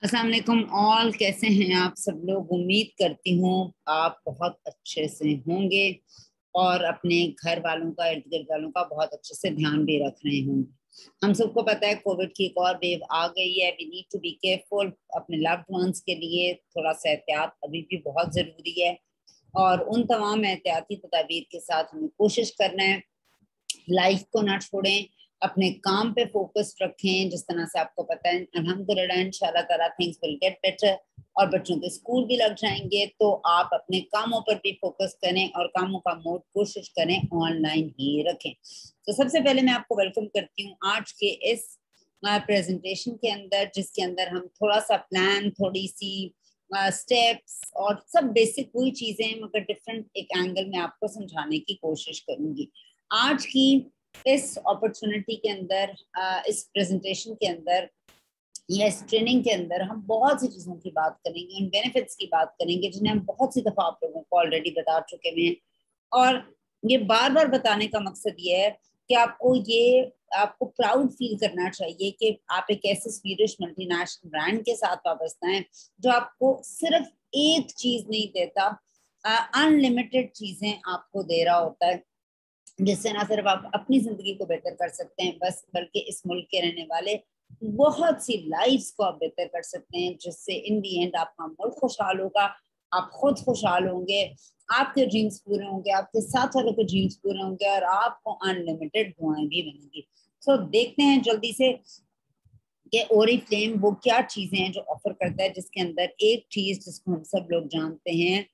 अस्सलाम वालेकुम ऑल, कैसे हैं आप सब लोग। उम्मीद करती हूँ आप बहुत अच्छे से होंगे और अपने घर वालों का, इर्द गिर्द वालों का बहुत अच्छे से ध्यान भी रख रहे होंगे। हम सबको पता है कोविड की एक और वेव आ गई है। We need to be careful. अपने लव्ड वंस के लिए थोड़ा सा एहतियात अभी भी बहुत जरूरी है और उन तमाम एहतियाती तदाबीर के साथ हमें कोशिश करना है लाइफ को ना छोड़ें, अपने काम पे फोकस रखें। जिस तरह से आपको पता है अल्हम्दुलिल्लाह इंशाल्लाह ताला थिंग्स विल गेट बेटर और बच्चों के स्कूल भी लग जाएंगे, तो आप अपने कामों पर भी फोकस करें और कामों का मोड कोशिश करें ऑनलाइन ही रखें। तो सबसे पहले मैं आपको वेलकम करती हूँ आज के इस प्रेजेंटेशन के अंदर, जिसके अंदर हम थोड़ा सा प्लान, थोड़ी सी स्टेप्स और सब बेसिक वही चीजें मगर डिफरेंट एक एंगल में आपको समझाने की कोशिश करूंगी। आज की इस अपॉर्चुनिटी के अंदर, इस प्रेजेंटेशन के अंदर या इस ट्रेनिंग के अंदर हम बहुत सी चीजों की बात करेंगे, उन बेनिफिट्स की बात करेंगे जिन्हें हम बहुत सी दफा आप लोगों को ऑलरेडी बता चुके हैं। और ये बार बार बताने का मकसद ये है कि आपको प्राउड फील करना चाहिए कि आप एक ऐसे स्वीडिश मल्टीनेशनल ब्रांड के साथ वाबस्ता हैं जो आपको सिर्फ एक चीज नहीं देता, अनलिमिटेड चीजें आपको दे रहा होता है, जिससे ना सिर्फ आप अपनी जिंदगी को बेहतर कर सकते हैं बस, बल्कि इस मुल्क के रहने वाले बहुत सी लाइफ्स को आप बेहतर कर सकते हैं, जिससे इन दी एंड आपका मुल्क खुशहाल होगा, आप खुद खुशहाल होंगे, आपके ड्रीम्स पूरे होंगे, आपके साथ वालों के ड्रीम्स पूरे होंगे और आपको अनलिमिटेड दुआएं भी मिलेंगी। तो देखते हैं जल्दी से कि ओरिफ्लेम वो क्या चीजें हैं जो ऑफर करता है, जिसके अंदर एक चीज जिसको हम सब लोग जानते हैं,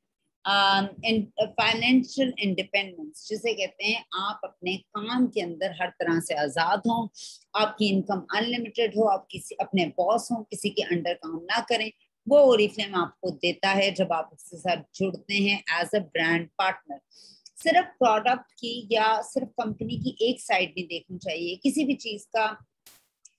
फाइनेंशियल इंडिपेंडेंस, जिसे कहते हैं आप अपने काम के अंदर हर तरह से आजाद हो, आपकी इनकम अनलिमिटेड हो, आप किसी अपने बॉस हो, किसी के अंडर काम ना करें। वो ओरिफ्लेम आपको देता है जब आप उसके साथ जुड़ते हैं एज अ ब्रांड पार्टनर। सिर्फ प्रोडक्ट की या सिर्फ कंपनी की एक साइड नहीं देखनी चाहिए। किसी भी चीज का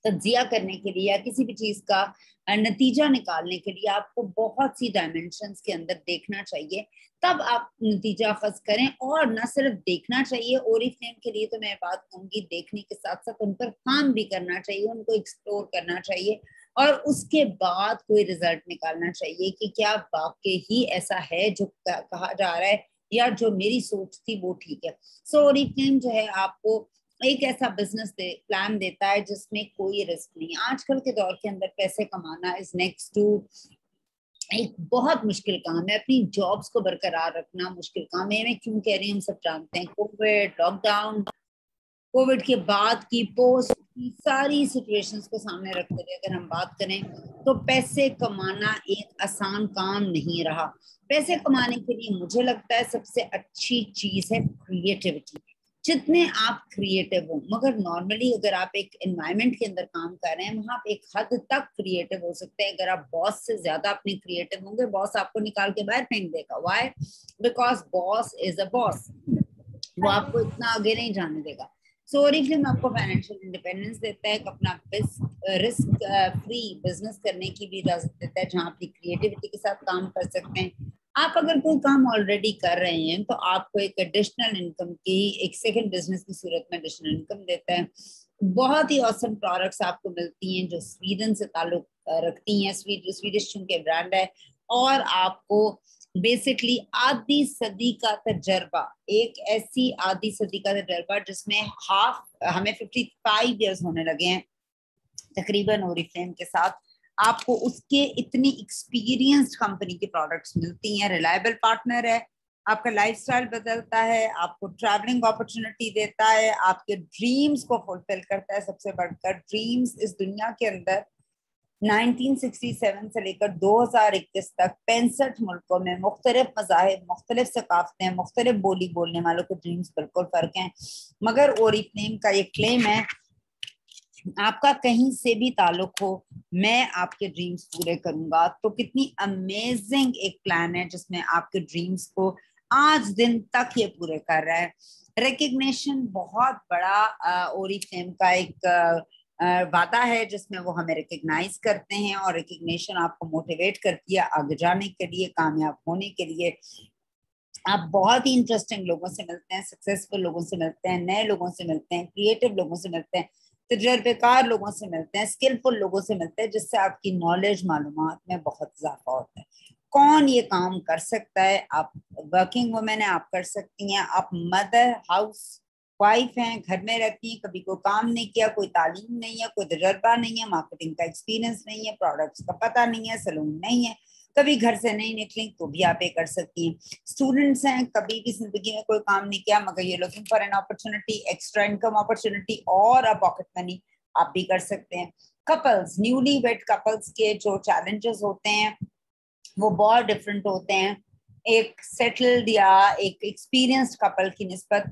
तज्जिया करने के लिए या किसी भी चीज का नतीजा निकालने के लिए आपको बहुत सी डायमेंशंस के अंदर देखना चाहिए, तब आप नतीजा अखज करें। और न सिर्फ देखना चाहिए, ओरिफ्लेम के लिए तो मैं बात कहूंगी देखने के साथ साथ उन पर काम भी करना चाहिए, उनको एक्सप्लोर करना चाहिए और उसके बाद कोई रिजल्ट निकालना चाहिए कि क्या वाकई ही ऐसा है जो कहा जा रहा है या जो मेरी सोच थी वो ठीक है। सो ओरिफ्लेम जो है आपको एक ऐसा प्लान देता है जिसमें कोई रिस्क नहीं। आजकल के दौर के अंदर पैसे कमाना इज नेक्स्ट टू एक बहुत मुश्किल काम है। अपनी जॉब्स को बरकरार रखना मुश्किल काम है। मैं क्यों कह रही हूँ, हम सब जानते हैं कोविड, लॉकडाउन, कोविड के बाद की, पोस्ट की सारी सिचुएशंस को सामने रखते हुए अगर हम बात करें तो पैसे कमाना एक आसान काम नहीं रहा। पैसे कमाने के लिए मुझे लगता है सबसे अच्छी चीज है क्रिएटिविटी। जितने आप क्रिएटिव हो, मगर नॉर्मली अगर आप एक एनवायरनमेंट के अंदर काम कर रहे हैं वहां आप एक हद तक क्रिएटिव हो सकते हैं। अगर आप बॉस से ज्यादा अपने क्रिएटिव होंगे, बॉस आपको निकाल के बाहर फेंक देगा। Why? Because boss is a boss, वो आपको इतना आगे नहीं जाने देगा। सो ओरिफ्लेम आपको फाइनेंशियल इंडिपेंडेंस देता है, अपना रिस्क फ्री बिजनेस करने की भी इजाजत देता है, जहां अपनी क्रिएटिविटी के साथ काम कर सकते हैं। आप अगर कोई काम ऑलरेडी कर रहे हैं तो आपको एक एडिशनल इनकम की, एक सेकंड बिजनेस की सूरत में एडिशनल इनकम देता है। बहुत ही औसम प्रोडक्ट्स आपको मिलती हैं जो स्वीडन से ताल्लुक रखती हैं। स्वीडिश चूंकि ब्रांड है और आपको बेसिकली आधी सदी का तजर्बा, एक ऐसी आधी सदी का तजर्बा जिसमें हाफ, हमें 55 ईयर्स होने लगे हैं तकरीबन ओरिफ्लेम के साथ, आपको उसके इतनी एक्सपीरियंस्ड कंपनी की प्रोडक्ट्स मिलती हैं। रिलायबल पार्टनर है, आपका लाइफस्टाइल बदलता है, आपको ट्रैवलिंग अपॉर्चुनिटी देता है, आपके ड्रीम्स को फुलफिल करता है। सबसे बढ़कर ड्रीम्स इस दुनिया के अंदर 1967 से लेकर 2021 तक 65 मुल्कों में मुख्तलिफ मज़ाहिब, मुख्तलिफ सकाफतें, मुख्तलिफ बोली बोलने वालों के ड्रीम्स बिल्कुल फर्क हैं। मगर ओरिफ्लेम का ये क्लेम है, आपका कहीं से भी ताल्लुक हो, मैं आपके ड्रीम्स पूरे करूंगा। तो कितनी अमेजिंग एक प्लान है जिसमें आपके ड्रीम्स को आज दिन तक ये पूरे कर रहा है। रिकग्निशन बहुत बड़ा ओरिफ्लेम का एक वादा है जिसमें वो हमें रिकग्नाइज करते हैं और रिकग्निशन आपको मोटिवेट करती है आगे जाने के लिए, कामयाब होने के लिए। आप बहुत ही इंटरेस्टिंग लोगों से मिलते हैं, सक्सेसफुल लोगों से मिलते हैं, नए लोगों से मिलते हैं, क्रिएटिव लोगों से मिलते हैं, तजर्बेकार लोगों से मिलते हैं, स्किलफुल लोगों से मिलते हैं, जिससे आपकी नॉलेज मालूमात में बहुत इजाफा होता है। कौन ये काम कर सकता है? आप वर्किंग वुमेन है, आप कर सकती हैं। आप मदर हाउस वाइफ हैं, घर में रहती हैं, कभी कोई काम नहीं किया, कोई तालीम नहीं है, कोई तजर्बा नहीं है, मार्केटिंग का एक्सपीरियंस नहीं है, प्रोडक्ट्स का पता नहीं है, सलून नहीं है, कभी घर से नहीं निकली, तो भी आप ये कर सकती हैं। स्टूडेंट्स हैं, कभी भी जिंदगी में कोई काम नहीं किया, मगर ये looking for an opportunity, extra income opportunity और अ पॉकेट मनी, आप भी कर सकते हैं। कपल्स, न्यूली वेड कपल्स के जो चैलेंजेस होते हैं वो बहुत डिफरेंट होते हैं एक सेटल्ड या एक एक्सपीरियंस्ड कपल की निस्बत।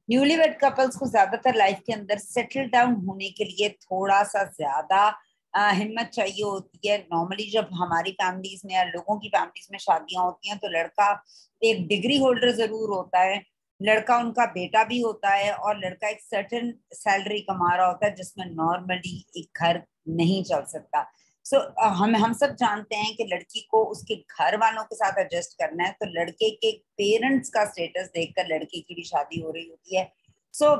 न्यूली वेड कपल्स को ज्यादातर लाइफ के अंदर सेटल डाउन होने के लिए थोड़ा सा ज्यादा हिम्मत चाहिए होती है। नॉर्मली जब हमारी फैमिलीज में या लोगों की फैमिलीज में शादियां होती हैं तो लड़का एक डिग्री होल्डर जरूर होता है, लड़का उनका बेटा भी होता है, और लड़का एक सर्टेन सैलरी कमा रहा होता है जिसमें नॉर्मली एक घर नहीं चल सकता। सो हम सब जानते हैं कि लड़की को उसके घर वालों के साथ एडजस्ट करना है, तो लड़के के पेरेंट्स का स्टेटस देखकर लड़के की भी शादी हो रही होती है। सो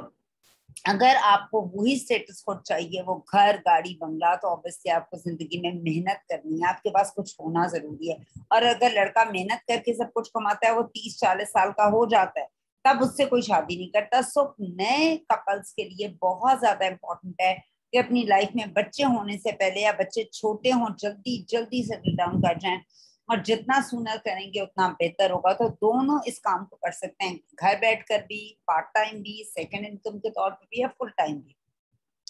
अगर आपको वही स्टेटस खुद चाहिए, वो घर गाड़ी बंगला, तो ऑब्वियसली आपको जिंदगी में मेहनत करनी है, आपके पास कुछ होना जरूरी है। और अगर लड़का मेहनत करके सब कुछ कमाता है, वो 30-40 साल का हो जाता है, तब उससे कोई शादी नहीं करता। सो नए कपल्स के लिए बहुत ज्यादा इंपॉर्टेंट है कि अपनी लाइफ में बच्चे होने से पहले या बच्चे छोटे हों जल्दी जल्दी सेटल डाउन कर जाएं, और जितना सूनर करेंगे उतना बेहतर होगा। तो दोनों इस काम को कर सकते हैं, घर बैठकर भी, पार्ट टाइम भी, सेकंड इनकम के तौर पे भी, या फुल टाइम भी।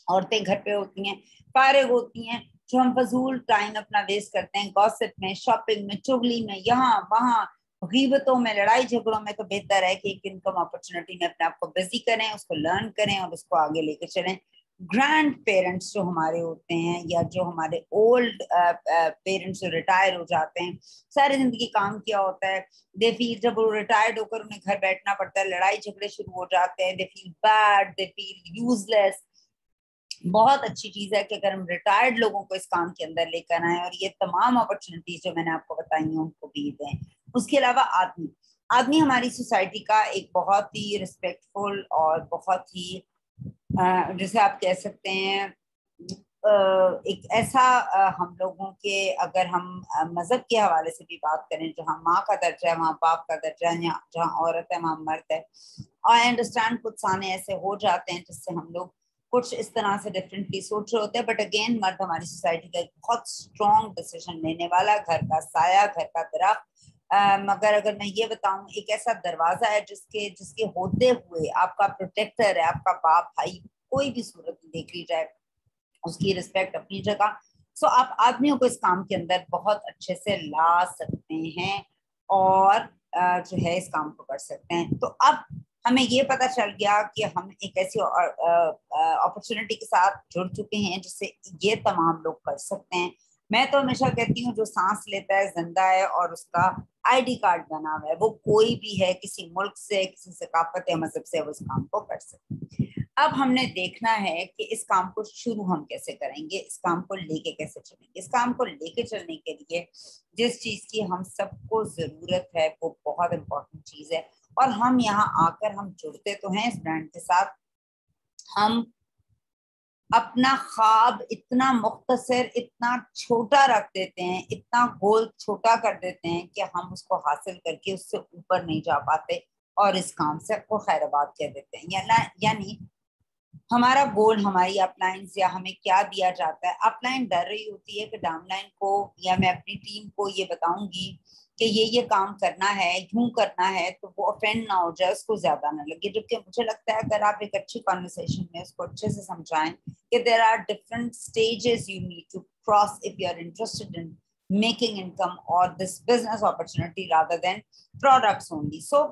औरतें घर पे होती हैं, फारिग होती हैं, जो हम फजूल टाइम अपना वेस्ट करते हैं गॉसिप में, शॉपिंग में, चुगली में, यहाँ वहाँ, गीबतों में, लड़ाई झगड़ों में, तो बेहतर है कि एक इनकम अपॉर्चुनिटी में अपने आप को बिजी करें, उसको लर्न करें और उसको आगे लेके चलें। ग्रैंड पेरेंट्स जो हमारे होते हैं, या जो हमारे ओल्ड पेरेंट्स जो रिटायर हो जाते हैं, सारी जिंदगी काम किया होता है, दे फील, जब वो रिटायर्ड होकर उन्हें घर बैठना पड़ता है, लड़ाई झगड़े शुरू हो जाते हैं, they feel bad, they feel useless. बहुत अच्छी चीज है कि अगर हम रिटायर्ड लोगों को इस काम के अंदर लेकर आए और ये तमाम अपॉर्चुनिटीज जो मैंने आपको बताई हैं उनको भी दें। उसके अलावा आदमी, आदमी हमारी सोसाइटी का एक बहुत ही रिस्पेक्टफुल और बहुत ही जैसे आप कह सकते हैं एक ऐसा हम लोगों के, अगर हम मजहब के हवाले से भी बात करें, जहाँ माँ का दर्जा है वहाँ बाप का दर्जा है, जहाँ औरत है वहाँ मर्द है। आई अंडरस्टैंड कुछ सामने ऐसे हो जाते हैं जिससे हम लोग कुछ इस तरह से डिफरेंटली सोच रहे होते हैं, बट अगेन मर्द हमारी सोसाइटी का एक बहुत स्ट्रॉन्ग डिसीजन लेने वाला, घर का साया, घर का दरख्त। मगर अगर मैं ये बताऊं, एक ऐसा दरवाजा है जिसके जिसके होते हुए आपका प्रोटेक्टर है, आपका बाप भाई, कोई भी सूरत देख ली जाए, उसकी रिस्पेक्ट अपनी जगह। सो आप आदमियों को इस काम के अंदर बहुत अच्छे से ला सकते हैं और जो है इस काम को कर सकते हैं। तो अब हमें ये पता चल गया कि हम एक ऐसी अपॉर्चुनिटी के साथ जुड़ चुके हैं जिससे ये तमाम लोग कर सकते हैं। मैं तो हमेशा कहती हूँ जो सांस लेता है जिंदा है और उसका आईडी कार्ड बना हुआ है, वो कोई भी है, किसी मुल्क से, किसी सकाफत या मजहब से, वो इस काम को कर सकते हैं। अब हमने देखना है कि इस काम को शुरू हम कैसे करेंगे, इस काम को लेके कैसे चलेंगे। इस काम को लेके चलने के लिए जिस चीज की हम सबको जरूरत है वो बहुत इंपॉर्टेंट चीज है, और हम यहाँ आकर हम जुड़ते तो हैं इस ब्रांड के साथ। हम अपना ख्वाब इतना मुख्तसर, इतना छोटा रख देते हैं, इतना गोल छोटा कर देते हैं कि हम उसको हासिल करके उससे ऊपर नहीं जा पाते और इस काम से आपको खैराबाद कह देते हैं। यानी हमारा गोल, हमारी अपलाइन या हमें क्या दिया जाता है, अपलाइन डर रही होती है कि डाउनलाइन को या मैं अपनी टीम को ये बताऊंगी कि ये काम करना है, यूं करना है, तो वो ऑफेंड ना हो जाए, उसको ज्यादा ना लगे। जबकि मुझे लगता है अगर आप एक अच्छी कॉन्वर्सेशन में उसको अच्छे से समझाएं कि there are different stages you need to cross if you are interested in making income और this business opportunity rather than products only. So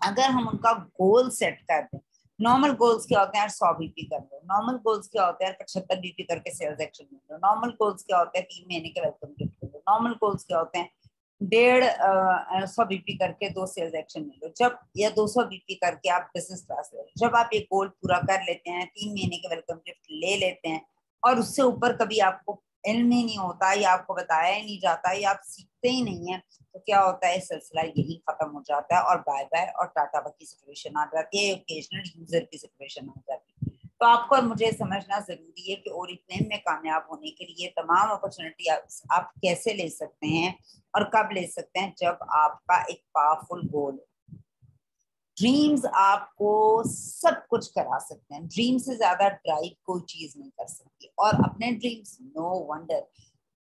अगर हम उनका गोल सेट कर दें, नॉर्मल गोल्स क्या होते हैं? 100 बीपी कर लो। नॉर्मल गोल्स क्या होते हैं? 75 बीपी करके सेल्स एक्शन ले लो। नॉर्मल गोल्स क्या होते हैं? 3 महीने के वेलकम गिफ्ट ले लो। नॉर्मल गोल्स क्या होते हैं? 150 बीपी करके 2 सेल्स एक्शन ले लो, जब या 200 बीपी करके आप बिजनेस क्लास ले लो। जब आप ये गोल पूरा कर लेते हैं, 3 महीने के वेलकम गिफ्ट ले लेते हैं, और उससे ऊपर कभी आपको इल्म ही नहीं होता, या आपको बताया ही नहीं जाता, या आप सीखते ही नहीं है, तो क्या होता है, सिलसिला यही खत्म हो जाता है और बाय बाय और टाटा बाय की सिचुएशन आ जाती है, ओकेजनल यूजर की सिचुएशन आ जाती है। तो आपको मुझे समझना जरूरी है कि ओरिफ्लेम में कामयाब होने के लिए तमाम अपॉर्चुनिटी आप कैसे ले सकते हैं और कब ले सकते हैं, जब आपका एक पावरफुल गोल है। ड्रीम्स आपको सब कुछ करा सकते हैं, ड्रीम से ज्यादा ड्राइव कोई चीज नहीं कर सकती। और अपने ड्रीम्स, नो वंडर,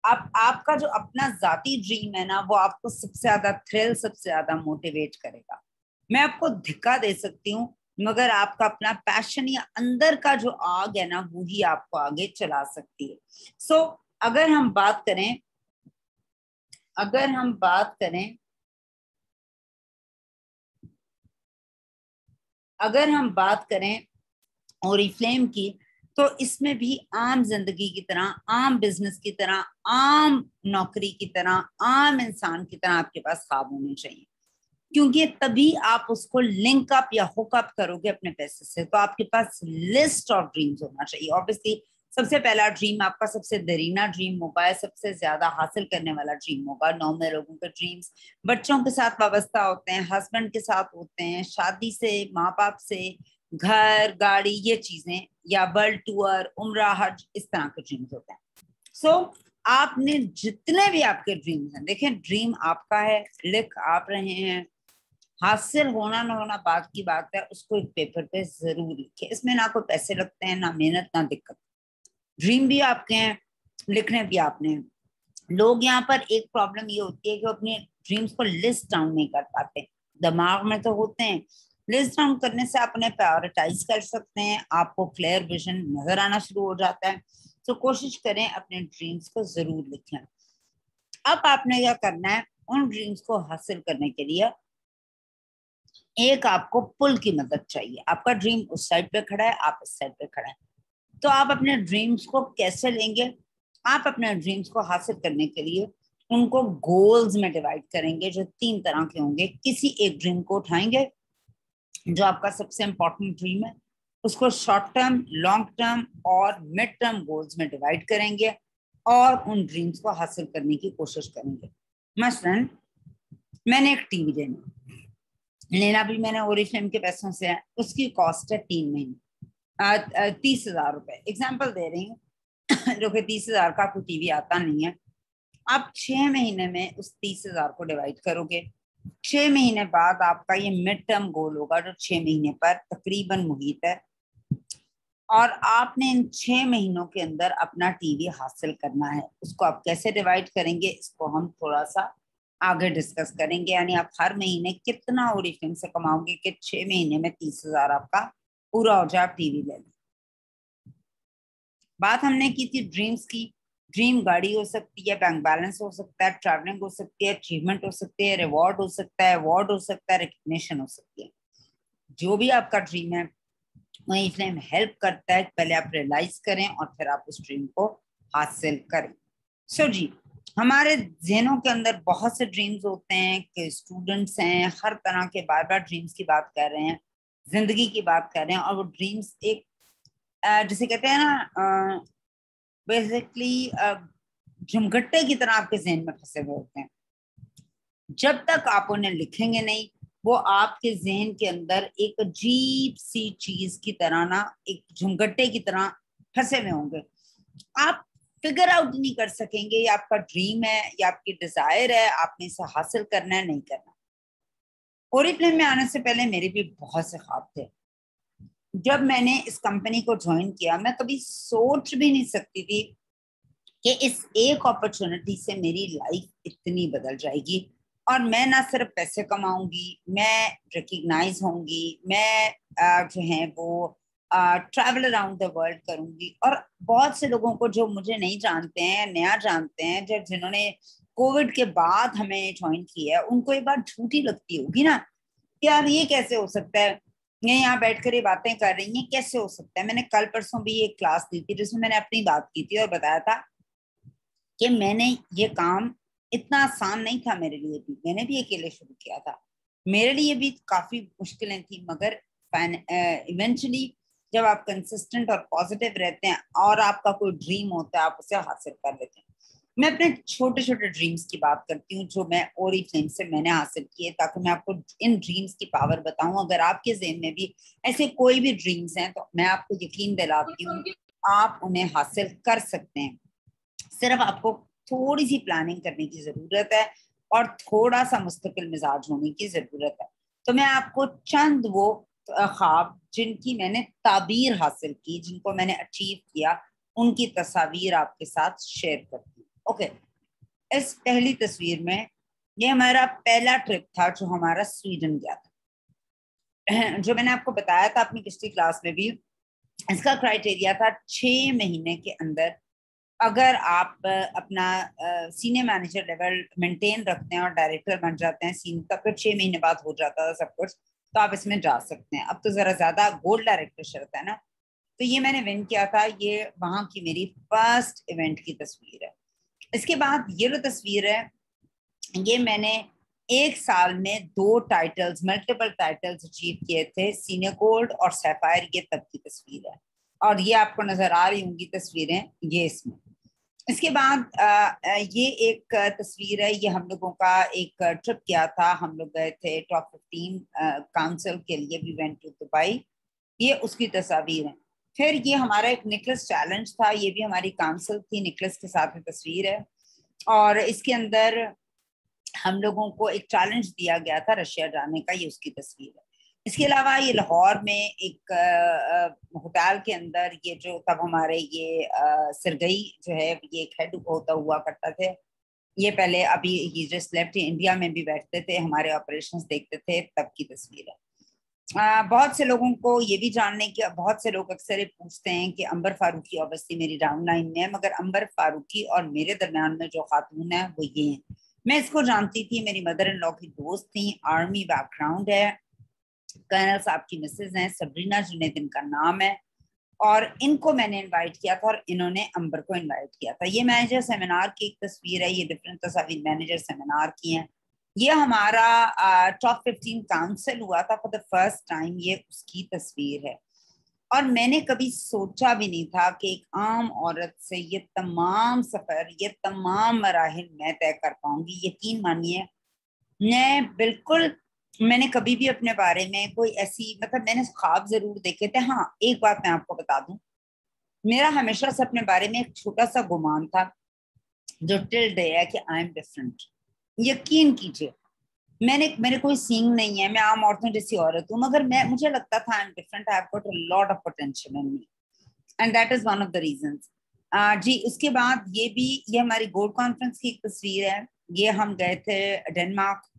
आपका जो अपना जाती ड्रीम है ना, वो आपको सबसे ज्यादा थ्रिल, सबसे ज्यादा मोटिवेट करेगा। मैं आपको धिक्का दे सकती हूँ, मगर आपका अपना पैशन या अंदर का जो आग है ना, वो ही आपको आगे चला सकती है। सो अगर हम बात करें अगर हम बात करें अगर हम बात करें ओरिफ्लेम की, तो इसमें भी आम जिंदगी की तरह, आम बिजनेस की तरह, आम नौकरी की तरह, आम इंसान की तरह आपके पास ख्वाब होने चाहिए, क्योंकि तभी आप उसको लिंक अप या हुक अप करोगे अपने पैसे से। तो आपके पास लिस्ट ऑफ ड्रीम्स होना चाहिए। ऑब्वियसली सबसे पहला ड्रीम आपका सबसे दरीना ड्रीम होगा, सबसे ज्यादा हासिल करने वाला ड्रीम होगा। नॉर्मल लोगों के ड्रीम्स बच्चों के साथ वाबस्ता होते हैं, हस्बैंड के साथ होते हैं, शादी से, माँ बाप से, घर, गाड़ी, ये चीजें, या वर्ल्ड टूर, उम्रा, हज, इस तरह के ड्रीम्स होते हैं। सो आपने जितने भी आपके ड्रीम्स हैं, देखें ड्रीम आपका है, लिख आप रहे हैं, हासिल होना ना होना बात की बात है, उसको एक पेपर पे जरूर लिखे। इसमें ना कोई पैसे लगते हैं, ना मेहनत, ना दिक्कत। ड्रीम भी आपके हैं, लिखने भी आपने हैं। लोग यहाँ पर एक प्रॉब्लम ये होती है कि वो अपने ड्रीम्स को लिस्ट डाउन नहीं कर पाते। दिमाग में तो होते हैं, लिस्ट डाउन करने से आप उन्हें प्रायोरिटाइज कर सकते हैं, आपको क्लियर विजन नजर आना शुरू हो जाता है। तो कोशिश करें अपने ड्रीम्स को जरूर लिखें। अब आपने क्या करना है, उन ड्रीम्स को हासिल करने के लिए एक आपको पुल की मदद चाहिए। आपका ड्रीम उस साइड पे खड़ा है, आप इस साइड पे खड़ा है, तो आप अपने ड्रीम्स को कैसे लेंगे? आप अपने ड्रीम्स को हासिल करने के लिए उनको गोल्स में डिवाइड करेंगे, जो 3 तरह के होंगे। किसी एक ड्रीम को उठाएंगे जो आपका सबसे इंपॉर्टेंट ड्रीम है, उसको शॉर्ट टर्म, लॉन्ग टर्म और मिड टर्म गोल्स में डिवाइड करेंगे और उन ड्रीम्स को हासिल करने की कोशिश करेंगे। मसलन मैंने एक टीवी लेना भी मैंने ओरिफ्लेम के पैसों से है, उसकी कॉस्ट है 3 महीने 30,000 रुपए, एग्जाम्पल दे रही हूँ। जो कि 30,000 का कोई टीवी आता नहीं है। आप 6 महीने में उस 30,000 को डिवाइड करोगे। 6 महीने बाद आपका ये मिड टर्म गोल होगा, जो 6 महीने पर तकरीबन मुहित है, और आपने इन 6 महीनों के अंदर अपना टीवी हासिल करना है। उसको आप कैसे डिवाइड करेंगे, इसको हम थोड़ा सा आगे डिस्कस करेंगे। यानी आप हर महीने कितना ओरिफ्लेम से कमाओगे कि 6 महीने में 30,000 आपका पूरा हो जाए, आप टीवी ले लें। बात हमने की थी ड्रीम्स की। ड्रीम गाड़ी हो सकती है, बैंक बैलेंस हो सकता है, ट्रैवलिंग हो सकती है, अचीवमेंट हो सकती है, रिवॉर्ड हो सकता है, अवार्ड हो सकता है, रिकग्निशन हो सकती है। जो भी आपका ड्रीम है, वही फ्लेम हेल्प करता है। पहले आप रियलाइज करें और फिर आप उस ड्रीम को हासिल करें। सो जी, हमारे जहनों के अंदर बहुत से ड्रीम्स होते हैं कि स्टूडेंट्स हैं, हर तरह के बार बार ड्रीम्स की बात कर रहे हैं, जिंदगी की बात कर रहे हैं, और वो ड्रीम्स एक जिसे कहते हैं ना, बेसिकली झुमघट्टे की तरह आपके जहन में फंसे हुए होते हैं। जब तक आप उन्हें लिखेंगे नहीं, वो आपके जहन के अंदर एक अजीब सी चीज की तरह ना, एक झुमघट्टे की तरह फंसे हुए होंगे। आप फिगर आउट नहीं कर सकेंगे ये आपका ड्रीम है या आपकी डिजायर है, आपने इसे हासिल करना है, नहीं करना। ओरिफ्लेम में आने से पहले मेरे भी बहुत से ख्वाब थे। जब मैंने इस कंपनी को ज्वाइन किया, मैं कभी सोच भी नहीं सकती थी कि इस एक अपॉर्चुनिटी से मेरी लाइफ इतनी बदल जाएगी, और मैं ना सिर्फ पैसे कमाऊंगी, मैं रिकग्नाइज होंगी, मैं जो है वो ट्रैवल अराउंड द वर्ल्ड करूंगी। और बहुत से लोगों को जो मुझे नहीं जानते हैं, नया जानते हैं, जब जिन्होंने कोविड के बाद हमें ज्वाइन किया है, उनको ये बात झूठी लगती होगी ना कि यार ये कैसे हो सकता है, ये यहाँ बैठकर ये बातें कर रही हैं, कैसे हो सकता है। मैंने कल परसों भी एक क्लास दी थी जिसमें मैंने अपनी बात की थी और बताया था कि मैंने ये काम, इतना आसान नहीं था मेरे लिए भी, मैंने भी अकेले शुरू किया था, मेरे लिए भी काफी मुश्किलें थी, मगर इवेंचुअली जब आप कंसिस्टेंट और पॉजिटिव रहते हैं और आपका कोई ड्रीम होता है, आप उसे हासिल कर लेते हैं। मैं अपने छोटे छोटे ड्रीम्स की बात करती हूँ जो मैं ओरिफ्लेम से मैंने हासिल किए, ताकि मैं आपको इन ड्रीम्स की पावर बताऊं। अगर आपके ज़हन में भी ऐसे कोई भी ड्रीम्स हैं तो मैं आपको यकीन दिलाती हूँ आप उन्हें हासिल कर सकते हैं। सिर्फ आपको थोड़ी सी प्लानिंग करने की जरूरत है और थोड़ा सा मुस्तकिल मिजाज होने की जरूरत है। तो मैं आपको चंद वो ख्वाब जिनकी मैंने ताबीर हासिल की, जिनको मैंने अचीव किया, उनकी तस्वीर आपके साथ शेयर करती हूँ। ओके, इस पहली तस्वीर में ये हमारा पहला ट्रिप था जो हमारा स्वीडन गया था। जो मैंने आपको बताया था अपनी पिछली क्लास में भी, इसका क्राइटेरिया था 6 महीने के अंदर अगर आप अपना सीनियर मैनेजर लेवल मेंटेन रखते हैं और डायरेक्टर बन जाते हैं सीनियर, तब फिर 6 महीने बाद हो जाता था सब कुछ, तो आप इसमें जा सकते हैं। अब तो जरा ज्यादा गोल्ड डायरेक्टर शर्त है ना। तो ये मैंने विन किया था, ये वहां की मेरी फर्स्ट इवेंट की तस्वीर है। इसके बाद ये जो तस्वीर है, ये मैंने एक साल में 2 टाइटल्स, मल्टीपल टाइटल्स अचीव किए थे, सीनियर गोल्ड और सैफायर, ये तब की तस्वीर है। और ये आपको नजर आ रही होंगी तस्वीरें ये इसमें। इसके बाद ये एक तस्वीर है, ये हम लोगों का एक ट्रिप किया था, हम लोग गए थे टॉप 15 काउंसिल के लिए, वी वेंट टू दुबई, ये उसकी तस्वीर है। फिर ये हमारा एक निकलस चैलेंज था, ये भी हमारी काउंसिल थी, निकलस के साथ में तस्वीर है। और इसके अंदर हम लोगों को एक चैलेंज दिया गया था रशिया जाने का, ये उसकी तस्वीर है। इसके अलावा ये लाहौर में एक होटल के अंदर, ये जो तब हमारे ये सरगई जो है ये एक हेड होता हुआ करता थे, ये पहले अभी ही जस्ट लेफ्ट इंडिया में भी बैठते थे, हमारे ऑपरेशंस देखते थे, तब की तस्वीर है। बहुत से लोगों को ये भी जानने की, बहुत से लोग अक्सर ये पूछते हैं कि अंबर फारूकी ऑब्वियसली मेरी डाउन लाइन में है, मगर अंबर फारूकी और मेरे दरमियान में जो खातून है वो ये है। मैं इसको जानती थी, मेरी मदर इन लॉ की दोस्त थी, आर्मी बैकग्राउंड है, कर्नल साहब की मिसेज हैं, सबरीना जुनैद इनका नाम है। और इनको मैंने इनवाइट किया था और इन्होंने अंबर को इनवाइट किया था। ये मैनेजर सेमिनार की एक तस्वीर है, ये डिफरेंट तस्वीर मैनेजर सेमिनार की हैं। ये हमारा टॉप 15 काउंसिल हुआ था फॉर द फर्स्ट टाइम, ये उसकी तस्वीर है। और मैंने कभी सोचा भी नहीं था कि एक आम औरत से ये तमाम सफर, ये तमाम मराहिल मैं तय कर पाऊंगी। यकीन मानिए, मैं बिल्कुल, मैंने कभी भी अपने बारे में कोई ऐसी, मतलब मैंने ख्वाब जरूर देखे थे। हाँ, एक बात मैं आपको बता दूं, मेरा हमेशा से अपने बारे में एक छोटा सा गुमान था जो टिल डे है कि आई एम डिफरेंट। यकीन कीजिए, मैंने मेरे कोई सींग नहीं है, मैं आम औरतों जैसी औरत हूँ, मगर मैं, मुझे लगता था I am different, I have got a lot of potential in me, and that is one of the reasons. जी, उसके बाद ये भी, ये हमारी गोल्ड कॉन्फ्रेंस की एक तस्वीर है, ये हम गए थे डेनमार्क।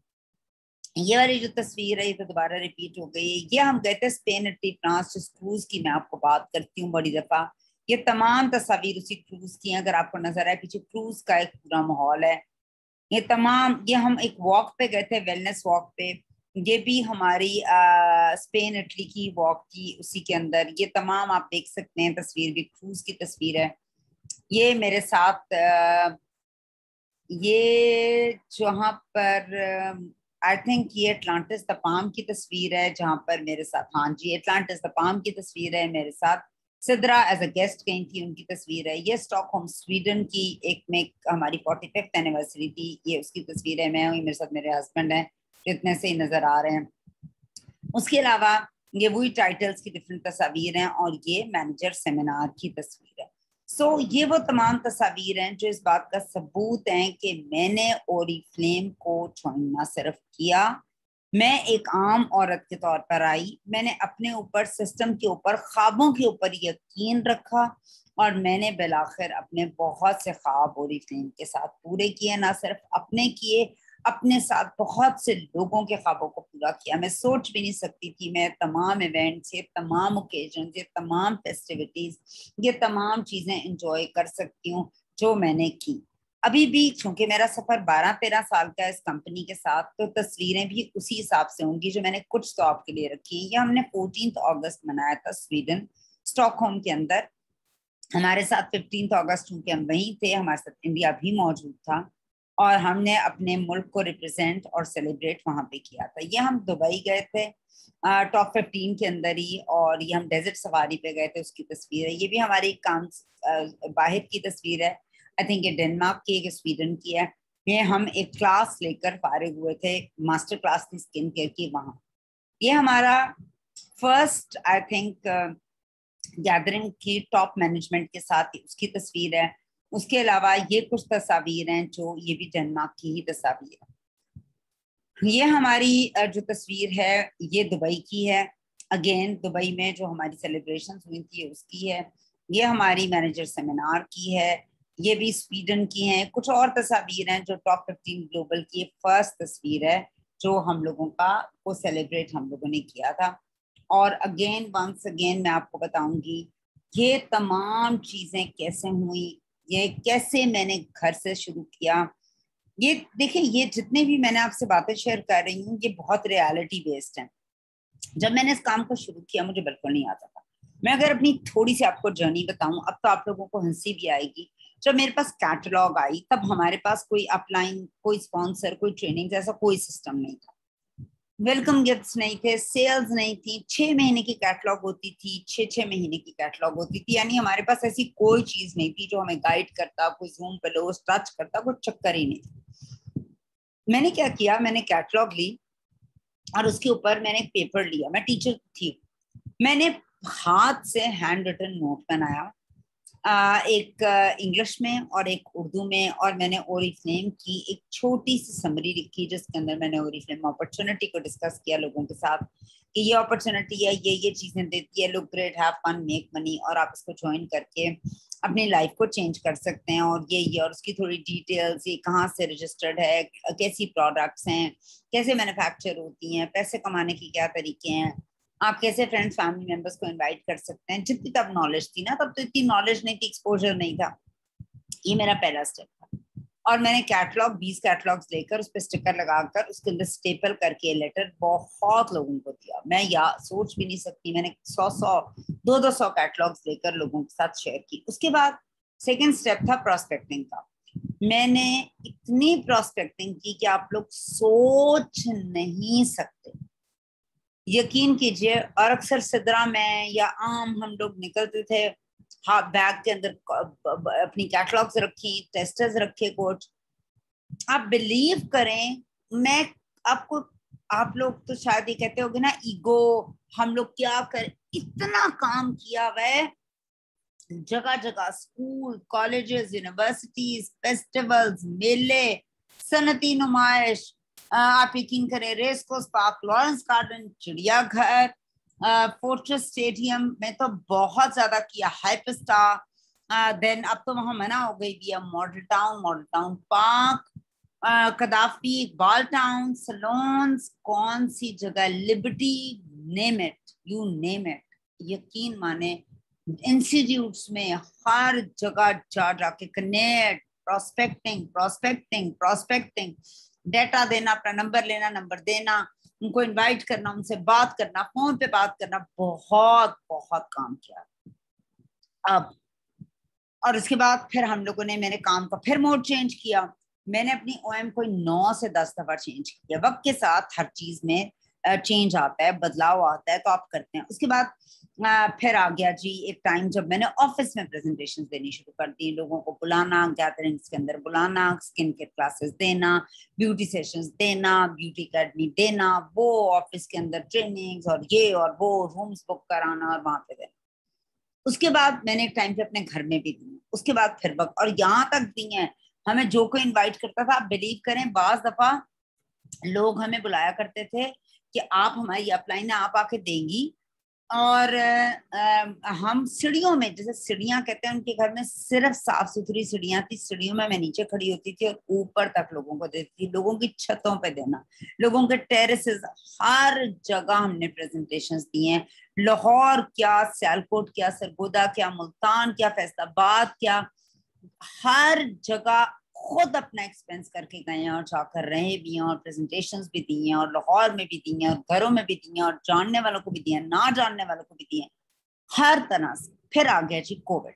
ये वाली जो तस्वीर है ये तो दोबारा रिपीट हो गई है, ये हम गए थे स्पेन, इटली, फ्रांस, जिस क्रूज की मैं आपको बात करती हूँ बड़ी दफा। ये तमाम तस्वीर उसी क्रूज की हैं, अगर आपको नजर आए पीछे क्रूज का एक पूरा माहौल है। ये तमाम, ये हम एक वॉक पे गए थे, वेलनेस वॉक पे, ये भी हमारी स्पेन इटली की वॉक की, उसी के अंदर ये तमाम आप देख सकते हैं तस्वीर भी क्रूज की तस्वीर है। ये मेरे साथ ये जहाँ पर आई थिंक ये अटलांटिस द पाम की तस्वीर है, जहाँ पर मेरे साथ, हाँ जी, अटलांटिस द पाम की तस्वीर है, मेरे साथ सिद्रा एज अ गेस्ट गई थी, उनकी तस्वीर है। ये स्टॉकहोम स्वीडन की एक में हमारी 45th एनिवर्सरी थी, ये उसकी तस्वीर है। मैं हूँ, मेरे साथ मेरे हस्बैंड हैं, इतने से ही नजर आ रहे हैं। उसके अलावा ये वही टाइटल्स की डिफरेंट तस्वीर हैं, और ये मैनेजर सेमिनार की तस्वीर है। ये वो तमाम तस्वीर हैं जो इस बात का सबूत हैं कि मैंने ओरिफ्लेम को ज्वाइन ना सिर्फ किया, मैं एक आम औरत के तौर पर आई, मैंने अपने ऊपर, सिस्टम के ऊपर, ख्वाबों के ऊपर यकीन रखा, और मैंने बिलाखिर अपने बहुत से ख्वाब ओरिफ्लेम के साथ पूरे किए। ना सिर्फ अपने किए, अपने साथ बहुत से लोगों के ख्वाबों को पूरा किया। मैं सोच भी नहीं सकती थी मैं तमाम इवेंट्स, ये तमाम ओकेजन, ये तमाम फेस्टिविटीज, ये तमाम चीजें इंजॉय कर सकती हूँ जो मैंने की। अभी भी चूंकि मेरा सफर 12-13 साल का है इस कंपनी के साथ, तो तस्वीरें भी उसी हिसाब से होंगी जो मैंने कुछ तो आपके लिए रखी। ये हमने 14 अगस्त मनाया था स्वीडन, स्टॉकहोम के अंदर। हमारे साथ 15 अगस्त चूंकि हम वहीं थे, हमारे साथ इंडिया भी मौजूद था, और हमने अपने मुल्क को रिप्रेजेंट और सेलिब्रेट वहां पे किया था। ये हम दुबई गए थे टॉप 15 के अंदर ही, और ये हम डेजर्ट सवारी पे गए थे, उसकी तस्वीर है। ये भी हमारी काम बाहर की तस्वीर है। आई थिंक ये डेनमार्क की है, स्वीडन की है। ये हम एक क्लास लेकर फारिग हुए थे, मास्टर क्लास थी स्किन केयर की वहां। ये हमारा फर्स्ट आई थिंक गैदरिंग की टॉप मैनेजमेंट के साथ, उसकी तस्वीर है। उसके अलावा ये कुछ तस्वीर हैं जो ये भी डेनमार्क की ही तस्वीर है। ये हमारी जो तस्वीर है ये दुबई की है। अगेन दुबई में जो हमारी सेलिब्रेशन हुई थी उसकी है। ये हमारी मैनेजर सेमिनार की है। ये भी स्वीडन की हैं। कुछ और तस्वीर हैं जो टॉप 15 ग्लोबल की फर्स्ट तस्वीर है जो हम लोगों का वो सेलिब्रेट हम लोगों ने किया था। और अगेन वंस अगेन मैं आपको बताऊंगी ये तमाम चीजें कैसे हुई, ये कैसे मैंने घर से शुरू किया। ये देखिए, ये जितने भी मैंने आपसे बातें शेयर कर रही हूँ ये बहुत रियलिटी बेस्ड है। जब मैंने इस काम को शुरू किया मुझे बिल्कुल नहीं आता था। मैं अगर अपनी थोड़ी सी आपको जर्नी बताऊं, अब तो आप लोगों को हंसी भी आएगी। जब मेरे पास कैटलॉग आई तब हमारे पास कोई अपलाइन, कोई स्पॉन्सर, कोई ट्रेनिंग, ऐसा कोई सिस्टम नहीं था। वेलकम गिफ्ट्स नहीं थे, सेल्स नहीं थी। 6 महीने की कैटलॉग होती थी, 6 6 महीने की कैटलॉग होती थी। यानी हमारे पास ऐसी कोई चीज नहीं थी जो हमें गाइड करता, कोई जूम पे लो टच करता, कोई चक्कर ही नहीं था। मैंने क्या किया, मैंने कैटलॉग ली और उसके ऊपर मैंने एक पेपर लिया। मैं टीचर थी। मैंने हाथ से हैंड रिटन नोट बनाया, एक इंग्लिश में और एक उर्दू में, और मैंने ओरिफ्लेम की एक छोटी सी समरी लिखी जिसके अंदर मैंने ओरिफ्लेम अपॉर्चुनिटी को डिस्कस किया लोगों के साथ कि ये अपॉर्चुनिटी है, ये चीजें देती है, look great, have fun, make money, और आप इसको ज्वाइन करके अपनी लाइफ को चेंज कर सकते हैं। और ये और उसकी थोड़ी डिटेल्स, ये कहाँ से रजिस्टर्ड है, कैसी प्रोडक्ट्स हैं, कैसे मैन्युफैक्चर होती हैं, पैसे कमाने के क्या तरीके हैं, आप कैसे फ्रेंड्स फैमिली मेंबर्स को इनवाइट कर सकते हैं। जितनी तब नॉलेज थी ना, तब तो इतनी नॉलेज नहीं थी, एक्सपोजर नहीं था। ये मेरा पहला स्टेप था। और मैंने कैटलॉग 20 कैटलॉग्स लेकर उस पर स्टिकर लगाकर उसके अंदर स्टेपल करके लेटर बहुत लोगों को दिया। मैं या सोच भी नहीं सकती, मैंने 100 200 कैटलॉग्स लेकर लोगों के साथ शेयर की। उसके बाद सेकेंड स्टेप था प्रोस्पेक्टिंग का। मैंने इतनी प्रोस्पेक्टिंग की कि आप लोग सोच नहीं सकते, यकीन कीजिए। और अक्सर सिदरा में या आम हम लोग निकलते थे, हाँ बैग के अंदर अपनी कैटलॉग्स रखी, टेस्टर्स रखे कुछ। आप बिलीव करें, मैं आपको, आप लोग तो शायद ये कहते होगे ना ईगो, हम लोग क्या कर, इतना काम किया वह जगह जगह, स्कूल, कॉलेजेस, यूनिवर्सिटीज, फेस्टिवल्स, मेले, सनती नुमाइश, आप यकीन करें race course, park, Lawrence garden, चिड़ियाघर, फोर्ट्रेस स्टेडियम में तो बहुत ज्यादा किया, हाइप स्टार, देन अब तो वहां मना हो गई भी है, model town park, कदाफी, Iqbal town, salons, कौन सी जगह, liberty, name it, you name it. यकीन माने इंस्टीट्यूट्स में हर जगह जा जाके connect, prospecting prospecting prospecting, data देना, अपना नंबर लेना, नंबर देना, उनको इनवाइट करना, उनसे बात करना, फोन पे बात करना, बहुत बहुत काम किया। अब और उसके बाद फिर हम लोगों ने, मैंने काम का फिर मोड चेंज किया। मैंने अपनी ओएम को 9 से 10 दफा चेंज किया। वक्त के साथ हर चीज में चेंज आता है, बदलाव आता है, तो आप करते हैं। उसके बाद फिर आ गया जी एक टाइम जब मैंने ऑफिस में प्रेजेंटेशंस देनी शुरू कर दी, लोगों को बुलाना, गैदरिंग्स के अंदर बुलाना, स्किन केयर क्लासेस देना, ब्यूटी सेशंस देना, ब्यूटी अकेडमी देना, वो ऑफिस के अंदर ट्रेनिंग्स और ये और वो, रूम्स बुक कराना और वहां पे देना। उसके बाद मैंने एक टाइम पे अपने घर में भी दी, उसके बाद फिर वक्त, और यहाँ तक दी हैं। हमें जो कोई इनवाइट करता था, आप बिलीव करें, बाज दफा लोग हमें बुलाया करते थे कि आप हमारी अपलाइन है, आप आके देंगी। और हम सीढ़ियों में, जैसे सीढ़ियां कहते हैं, उनके घर में सिर्फ साफ सुथरी सीढ़ियां थी, सीढ़ियों में मैं नीचे खड़ी होती थी और ऊपर तक लोगों को देती थी, लोगों की छतों पे देना, लोगों के टेरेसेस, हर जगह हमने प्रेजेंटेशंस दी हैं। लाहौर क्या, सियालकोट क्या, सरगोदा क्या, मुल्तान क्या, फैसलाबाद क्या, हर जगह खुद अपना एक्सपेंस करके गए हैं और जाकर रहे भी हैं, और प्रेजेंटेशंस भी दी हैं, और लाहौर में भी दी हैं, और घरों में भी दी हैं, और जानने वालों को भी दिए, ना जानने वालों को भी दिए, हर तरह से। फिर आ गया जी कोविड।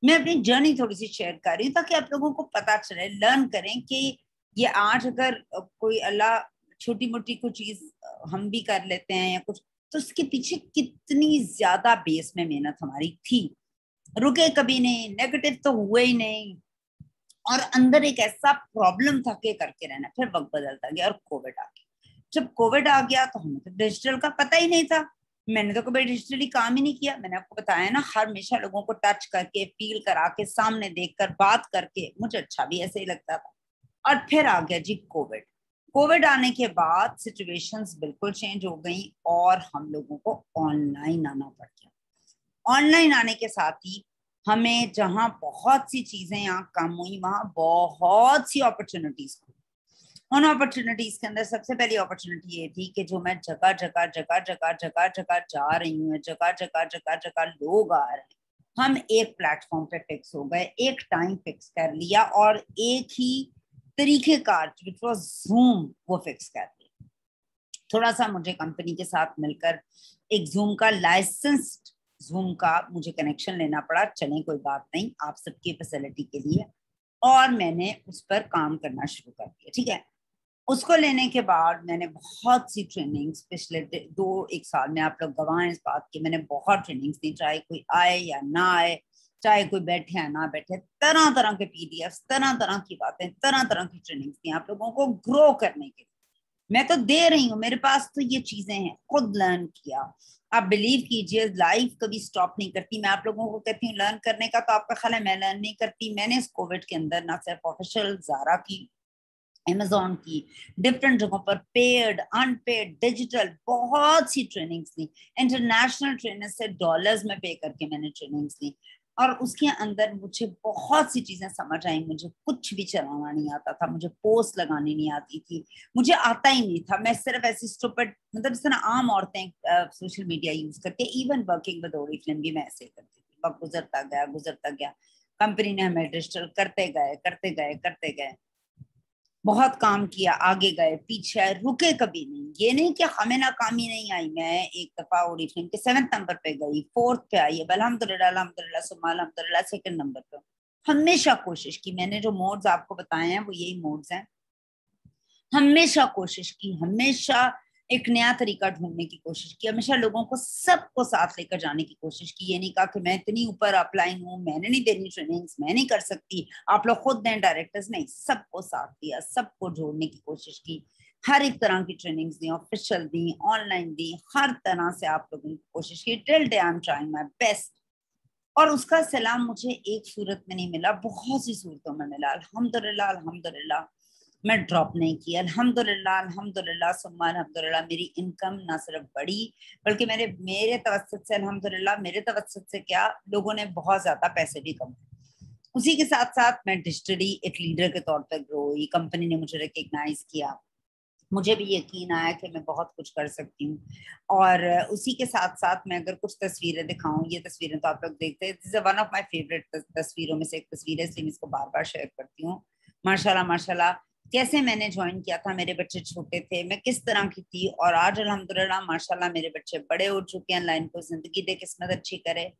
मैं अपनी जर्नी थोड़ी सी शेयर कर रही हूँ ताकि आप लोगों को पता चले, लर्न करें कि ये आज अगर कोई अल्लाह छोटी मोटी कुछ चीज हम भी कर लेते हैं या कुछ, तो उसके पीछे कितनी ज्यादा बेस में मेहनत हमारी थी। रुके कभी नहीं, नेगेटिव तो हुए ही नहीं, और अंदर एक ऐसा प्रॉब्लम था कि करके रहना। फिर वक्त बदलता गया और कोविड आ गया। जब कोविड आ गया तो हमें तो डिजिटल का पता ही नहीं था। मैंने तो कभी डिजिटली काम ही नहीं किया। मैंने आपको बताया ना, हमेशा लोगों को टच करके, फील करा के, सामने देखकर, बात करके, मुझे अच्छा भी ऐसे ही लगता था। और फिर आ गया जी कोविड। कोविड आने के बाद सिचुएशंस बिल्कुल चेंज हो गई और हम लोगों को ऑनलाइन आना पड़ गया। ऑनलाइन आने के साथ ही हमें जहां बहुत सी चीजें यहाँ कम हुई, वहां बहुत सी अपॉर्चुनिटीज खुली। उन अपॉर्चुनिटीज के अंदर सबसे पहली अपॉर्चुनिटी ये थी कि जो मैं जगह जगह जगह जगह जगह जगह जा रही हूँ, जगह जगह जगह जगह लोग आ रहे हैं, हम एक प्लेटफॉर्म पे फिक्स हो गए, एक टाइम फिक्स कर लिया और एक ही तरीकेकार विच वाज जूम वो फिक्स कर लिया। थोड़ा सा मुझे कंपनी के साथ मिलकर एक जूम का लाइसेंस्ड जूम का मुझे कनेक्शन लेना पड़ा। चलें कोई बात नहीं, आप सबकी फैसिलिटी के लिए। और मैंने उस पर काम करना शुरू कर दिया। ठीक है, उसको लेने के बाद मैंने बहुत सी ट्रेनिंग्स पिछले 2-1 साल में, आप लोग गवाह हैं इस बात की, मैंने बहुत ट्रेनिंग्स दी, चाहे कोई आए या ना आए, चाहे कोई बैठे या ना बैठे, तरह तरह के पीडीएफ, तरह तरह की बातें, तरह तरह की ट्रेनिंग्स दी आप लोगों को ग्रो करने के लिए। मैं तो दे रही हूँ, मेरे पास तो ये चीजें हैं, खुद लर्न किया। आप बिलीव कीजिए, लाइफ कभी स्टॉप नहीं करती। मैं आप लोगों को कहती हूँ लर्न करने का, तो आपका ख्याल है मैं लर्न नहीं करती। मैंने इस कोविड के अंदर ना सिर्फ ऑफिशियल ज़ारा की, Amazon की, डिफरेंट जगहों पर पेड, अनपेड, डिजिटल बहुत सी ट्रेनिंग्स ली। इंटरनेशनल ट्रेनर से डॉलर्स में पे करके मैंने ट्रेनिंग्स ली। और उसके अंदर मुझे बहुत सी चीजें समझ आई। मुझे कुछ भी चलाना नहीं आता था, मुझे पोस्ट लगानी नहीं आती थी, मुझे आता ही नहीं था। मैं सिर्फ ऐसी स्टूपिड, मतलब जिस तरह आम औरतें सोशल मीडिया यूज करके, इवन वर्किंग विद ओरिफ्लेम भी मैं ऐसे करती थी। वक्त गुजरता गया, गुजरता गया, कंपनी ने हमें डिजिटल करते गए, करते गए, करते गए, बहुत काम किया, आगे गए, पीछे आए, रुके कभी नहीं। ये नहीं कि हमें नाकामी नहीं आई। मैं एक दफा ओरिफ्लेम के 7th नंबर पे गई, 4th पे आई, अब अल्हम्दुलिल्लाह अल्हम्दुलिल्लाह सुम्मा अल्हम्दुलिल्लाह 2nd नंबर पे। हमेशा कोशिश की मैंने, जो मोड्स आपको बताए हैं वो यही मोड्स हैं। हमेशा कोशिश की, हमेशा एक नया तरीका ढूंढने की कोशिश की, हमेशा लोगों को, सबको साथ लेकर जाने की कोशिश की। ये नहीं कहा कि मैं इतनी ऊपर अपलाइन हूँ, मैंने नहीं देनी ट्रेनिंग्स, मैं नहीं कर सकती, आप लोग खुद दें डायरेक्टर्स, नहीं, सबको साथ दिया, सबको जोड़ने की कोशिश की। हर एक तरह की ट्रेनिंग्स दी, ऑफिशियल दी, ऑनलाइन दी, हर तरह से आप लोगों की कोशिश की। Till day I am trying my best. और उसका सलाम मुझे एक सूरत में नहीं मिला, बहुत सी सूरतों में मिला। अल्हम्दुलिल्लाह अल्हम्दुलिल्लाह मैं ड्रॉप नहीं किया। अल्हम्दुलिल्लाह अल्हम्दुलिल्लाह सुम्मा अल्हम्दुलिल्लाह मेरी इनकम ना सिर्फ बढ़ी, बल्कि मेरे मेरे तवस्सुत से, अल्हम्दुलिल्लाह मेरे तवस्सुत से क्या, लोगों ने बहुत ज्यादा पैसे भी कमाए। उसी के साथ साथ मैं डिजिटली एक लीडर के तौर पर ग्रो हुई। कंपनी ने मुझे रिकग्नाइज किया, मुझे भी यकीन आया कि मैं बहुत कुछ कर सकती हूँ। और उसी के साथ साथ मैं अगर कुछ तस्वीरें दिखाऊं, ये तस्वीरें तो आप लोग देखते हैं, this is one of my favourite तस्वीरों में से एक तस्वीर है, इसलिए मैं इसको बार बार शेयर करती हूँ। माशाल्लाह माशाल्लाह, कैसे मैंने ज्वाइन किया था, मेरे बच्चे छोटे थे, मैं किस तरह की थी, और आज अल्हम्दुलिल्लाह माशाल्लाह मेरे बच्चे बड़े हो चुके हैं। लाइन को जिंदगी दे किस्मत अच्छी करे।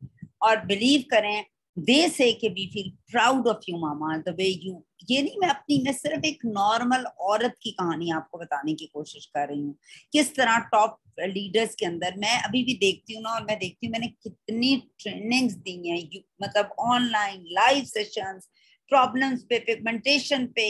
और बिलीव करें, दे से कि we feel proud of you mama, the way you, ये नहीं, मैं सिर्फ एक नॉर्मल औरत की कहानी आपको बताने की कोशिश कर रही हूँ। किस तरह टॉप लीडर्स के अंदर मैं अभी भी देखती हूँ ना, और मैं देखती हूँ मैंने कितनी ट्रेनिंग्स दी हैं, मतलब ऑनलाइन लाइव सेशंस, प्रॉब्लम्स पे, पिगमेंटेशन पे,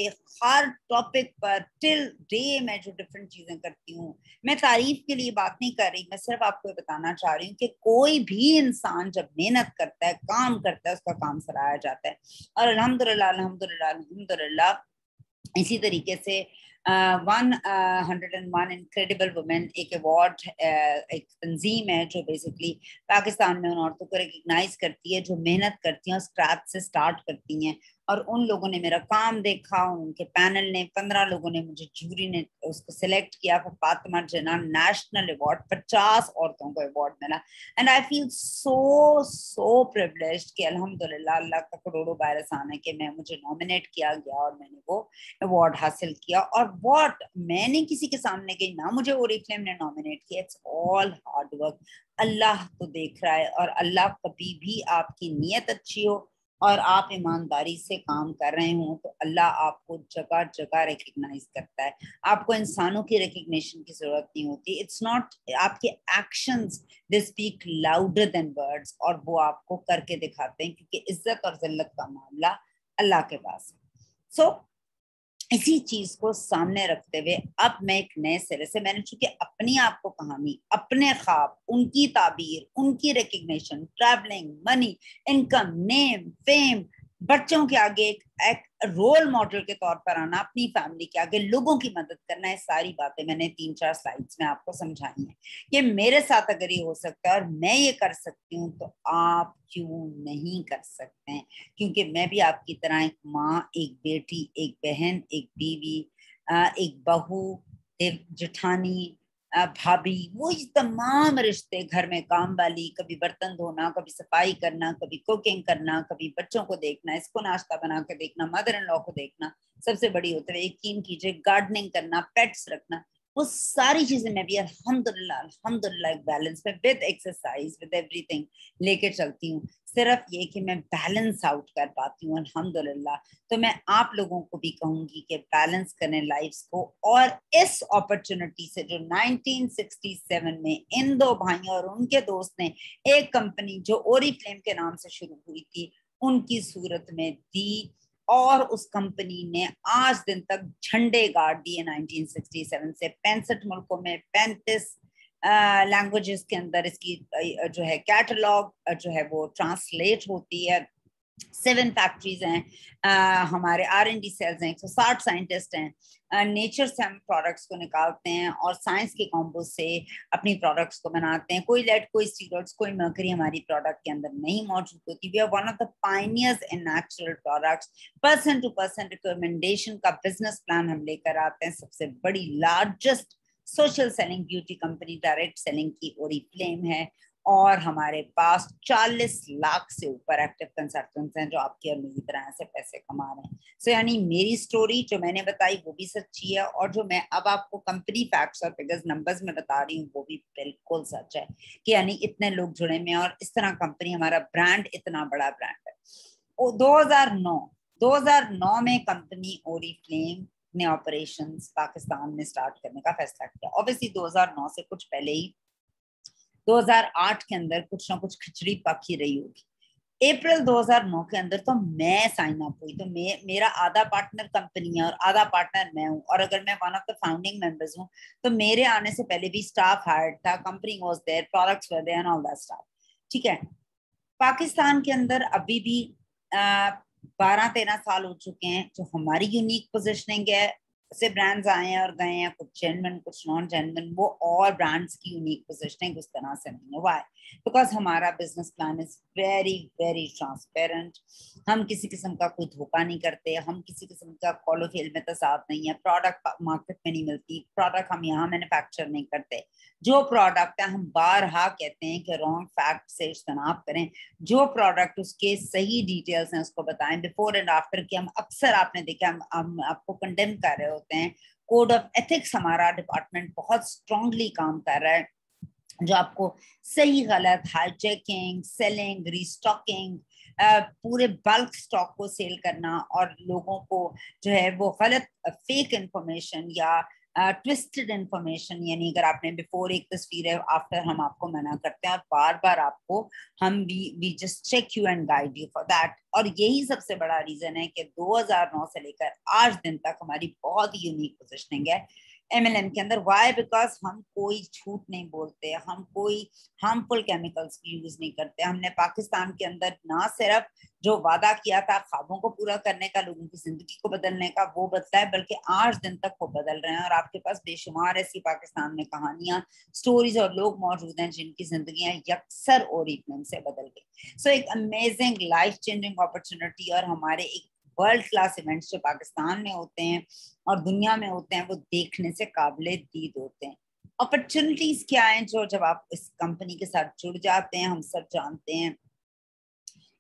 हर टॉपिक पर, टिल डे मैं जो डिफरेंट चीजें करती हूँ। मैं तारीफ के लिए बात नहीं कर रही, मैं सिर्फ आपको बताना चाह रही हूँ कि कोई भी इंसान जब मेहनत करता है, काम करता है, उसका काम सराहा जाता है। और अल्हम्दुलिल्लाह अल्हम्दुलिल्लाह अल्हम्दुलिल्लाह इसी तरीके से 101 इनक्रेडिबल वुमेन एक अवार्ड, एक तंजीम है जो बेसिकली पाकिस्तान में उन औरतों को रिकग्नाइज करती है जो मेहनत करती हैं और स्क्रैच से स्टार्ट करती हैं। और उन लोगों ने मेरा काम देखा, उनके पैनल ने, 15 लोगों ने, मुझे जूरी ने उसको सिलेक्ट किया for Fatima Jinnah national award, 50 औरतों को अवार्ड मिला। And I feel so so privileged कि अल्हम्दुलिल्लाह अल्लाह का करोड़ों बार एहसान है कि मैं, मुझे नॉमिनेट किया गया और मैंने वो अवार्ड हासिल किया। और व्हाट, मैंने किसी के सामने गई ना, मुझे ओरिफ्लेम ने नॉमिनेट किया, इट्स ऑल हार्ड वर्क। अल्लाह तो देख रहा है, और अल्लाह कभी भी आपकी नीयत अच्छी हो और आप ईमानदारी से काम कर रहे हो तो अल्लाह आपको जगह जगह रिकग्नाइज करता है। आपको इंसानों की रिकग्निशन की जरूरत नहीं होती। इट्स नॉट, आपके actions they speak louder than words, और वो आपको करके दिखाते हैं, क्योंकि इज्जत और जिल्लत का मामला अल्लाह के पास है। सो इसी चीज को सामने रखते हुए अब मैं एक नए सिरे से, मैंने चूंकि अपनी आपको कहानी, अपने ख्वाब, उनकी ताबीर, उनकी recognition, travelling, money, income, name, fame, बच्चों के आगे एक रोल मॉडल के तौर पर आना, अपनी फैमिली के आगे लोगों की मदद करना, है सारी बातें मैंने 3-4 स्लाइड्स में आपको समझाई हैं। ये मेरे साथ अगर ये हो सकता है और मैं ये कर सकती हूँ तो आप क्यों नहीं कर सकते हैं? क्योंकि मैं भी आपकी तरह एक माँ, एक बेटी, एक बहन, एक बीवी, एक बहू, एक जेठानी, भाभी, वो तमाम रिश्ते, घर में काम वाली, कभी बर्तन धोना, कभी सफाई करना, कभी कुकिंग करना, कभी बच्चों को देखना, इसको नाश्ता बना के देखना, मदर इन लॉ को देखना, सबसे बड़ी होते हुए यकीन कीजिए गार्डनिंग करना, पेट्स रखना, वो सारी चीजें मैं भी अल्हम्दुलिल्लाह अल्हम्दुलिल्लाह एक बैलेंस में विद एक्सरसाइज विद एवरीथिंग लेके चलती हूँ। सिर्फ ये कि मैं बैलेंस आउट कर पाती हूँ अल्हम्दुलिल्लाह। तो मैं आप लोगों को भी कहूंगी कि बैलेंस करें लाइफ्स को, और इस अपॉर्चुनिटी से जो 1967 में इन दो भाइयों और उनके दोस्त ने एक कंपनी जो ओरिफ्लेम के नाम से शुरू हुई थी उनकी सूरत में दी, और उस कंपनी ने आज दिन तक झंडे गाड़ दिए 1967 से 65 मुल्कों में 35 लैंग्वेजेस के अंदर इसकी जो है कैटलॉग जो है वो ट्रांसलेट होती है। 7 फैक्ट्रीज हैं, हमारे R&D सेल्स हैं, 160 साइंटिस्ट हैं, नेचर से हम प्रोडक्ट्स को निकालते हैं और साइंस के कॉम्बो से अपनी प्रोडक्ट्स को बनाते हैं। कोई लेड, कोई स्टीरॉइड्स, कोई मर्करी हमारी प्रोडक्ट के अंदर नहीं मौजूद होती। We are one of the pioneers in natural products. Person to person recommendation का बिजनेस प्लान हम लेकर आते हैं। सबसे बड़ी largest social selling beauty company direct selling की ओरिफ्लेम है, और हमारे पास 40 लाख से ऊपर एक्टिव कंसल्टेंट्स हैं जो आपकी और मेरी तरह से पैसे कमा रहे हैं। सो यानी मेरी स्टोरी जो मैंने बताई वो भी सच्ची है, और जो मैं अब आपको कंपनी फैक्ट्स और फिगर्स नंबर्स में बता रही हूँ वो भी बिल्कुल सच है कि यानी इतने लोग जुड़े में और इस तरह कंपनी, हमारा ब्रांड इतना बड़ा ब्रांड है। 2009 में कंपनी ओरिफ्लेम ने ऑपरेशंस पाकिस्तान में स्टार्ट करने का फैसला किया। ऑब्वियसली 2009 से कुछ पहले ही 2008 के अंदर कुछ ना कुछ खिचड़ी पकी रही होगी। अप्रैल 2009 के अंदर तो मैं साइन अप हुई, तो मेरा आधा पार्टनर कंपनी है और आधा पार्टनर मैं हूँ, और अगर मैं one of the founding members हूँ तो मेरे आने से पहले भी स्टाफ हायर्ड था, company was there, products were there and all that stuff. ठीक है, पाकिस्तान के अंदर अभी भी 12-13 साल हो चुके हैं। जो हमारी यूनिक पोजिशनिंग है, से ब्रांड्स आए हैं और गए हैं, कुछ जेन्युइन कुछ नॉन जेन्युइन, वो और ब्रांड्स की यूनिक पोजिशनिंग उस तरह से नहीं है। व्हाई? बिकॉज हमारा business plan is very very transparent. हम किसी किस्म का कोई धोखा नहीं करते, हम किसी किस्म का कॉलो फेल में तसाद नहीं है। प्रोडक्ट मार्केट में नहीं मिलती, प्रोडक्ट हम यहाँ मैन्युफैक्चर नहीं करते। जो प्रोडक्ट है, हम बारहा कहते हैं कि रॉन्ग फैक्ट से इज्तनाब करें। जो प्रोडक्ट उसके सही डिटेल्स हैं उसको बताएं, बिफोर एंड आफ्टर की। हम अक्सर आपने देखा हम आपको कंडेम कर रहे होते हैं। कोड ऑफ एथिक्स हमारा डिपार्टमेंट बहुत स्ट्रांगली काम कर रहा है, जो आपको सही गलत, हाईजैकिंग, सेलिंग, रीस्टॉकिंग, पूरे बल्क स्टॉक को सेल करना और लोगों को जो है वो गलत फेक इंफॉर्मेशन या ट्विस्टेड इंफॉर्मेशन, यानी अगर आपने बिफोर एक तस्वीर है, आफ्टर हम आपको मना करते हैं और बार बार आपको हम we just check you and guide you for that. और यही सबसे बड़ा रीजन है कि 2009 से लेकर आज दिन तक हमारी बहुत ही यूनिक पोजिशनिंग है MLM के अंदर। वाई? बिकॉज हम कोई झूठ नहीं बोलते, हम कोई हार्मफुल केमिकल्स की यूज नहीं करते। हमने पाकिस्तान के अंदर ना सिर्फ जो वादा किया था ख्वाबों को पूरा करने का, लोगों की जिंदगी को बदलने का, वो बदला है, बल्कि आज दिन तक वो बदल रहे हैं। और आपके पास बेशुमार ऐसी पाकिस्तान में कहानियां, स्टोरीज और लोग मौजूद हैं जिनकी जिंदगियां यकसर ओरिफ्लेम से बदल गई। सो एक अमेजिंग लाइफ चेंजिंग अपॉर्चुनिटी, और हमारे एक वर्ल्ड क्लास इवेंट्स जो पाकिस्तान में होते हैं और दुनिया में होते हैं, वो देखने से काबिले दीद होते हैं। अपॉर्चुनिटीज क्या हैं जो जब आप इस कंपनी के साथ जुड़ जाते हैं, हम सब जानते हैं,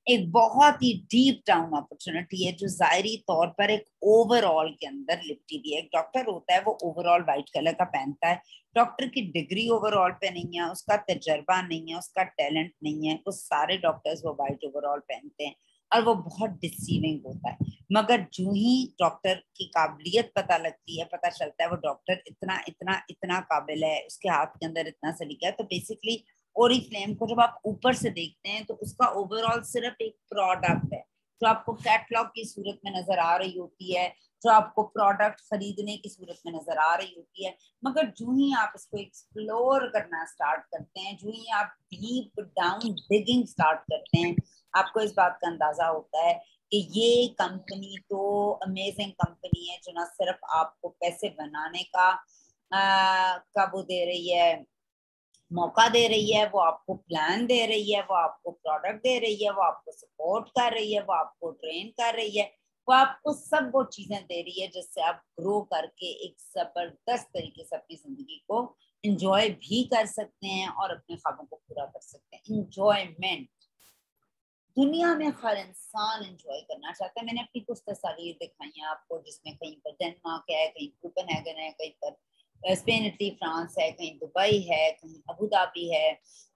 एक बहुत ही डीप डाउन अपॉर्चुनिटी है जो जाहिरी तौर पर एक ओवरऑल के अंदर लिपटी हुई है। एक डॉक्टर होता है, वो ओवरऑल व्हाइट कलर का पहनता है। डॉक्टर की डिग्री ओवरऑल पे नहीं है, उसका तजर्बा नहीं है, उसका टैलेंट नहीं है। वो सारे डॉक्टर्स वो व्हाइट ओवरऑल पहनते हैं और वो बहुत डिसीविंग होता है। मगर जो ही डॉक्टर की काबिलियत पता लगती है, पता चलता है वो डॉक्टर इतना इतना इतना काबिल है, उसके हाथ के अंदर इतना सलीका है। तो बेसिकली ओरिफ्लेम को जब आप ऊपर से देखते हैं तो उसका ओवरऑल सिर्फ एक प्रोडक्ट है, जो आपको कैटलॉग की सूरत में नजर आ रही होती है, जो आपको प्रोडक्ट खरीदने की सूरत में नजर आ रही होती है। मगर जो ही आप इसको एक्सप्लोर करना स्टार्ट करते हैं, जो ही आप डीप डाउन डिगिंग स्टार्ट करते हैं, आपको इस बात का अंदाजा होता है कि ये कंपनी तो अमेजिंग कंपनी है, जो ना सिर्फ आपको पैसे बनाने का वो दे रही है, मौका दे रही है, वो आपको प्लान दे रही है, वो आपको प्रोडक्ट दे रही है, वो आपको सपोर्ट कर रही है, वो आपको ट्रेन कर रही है, वो आपको सब वो चीजें दे रही है जिससे आप ग्रो करके एक जबरदस्त तरीके से अपनी जिंदगी को इंजॉय भी कर सकते हैं और अपने ख्वाबों को पूरा कर सकते हैं। इंजॉयमेंट, दुनिया में हर इंसान एंजॉय करना चाहता है। मैंने अपनी कुछ तस्वीर दिखाई है आपको, जिसमें कहीं पर डेनमार्क है, कहीं कोपेनहेगन है, कहीं पर स्पेन, इटली, फ्रांस है, कहीं दुबई है, कहीं अबू धाबी है,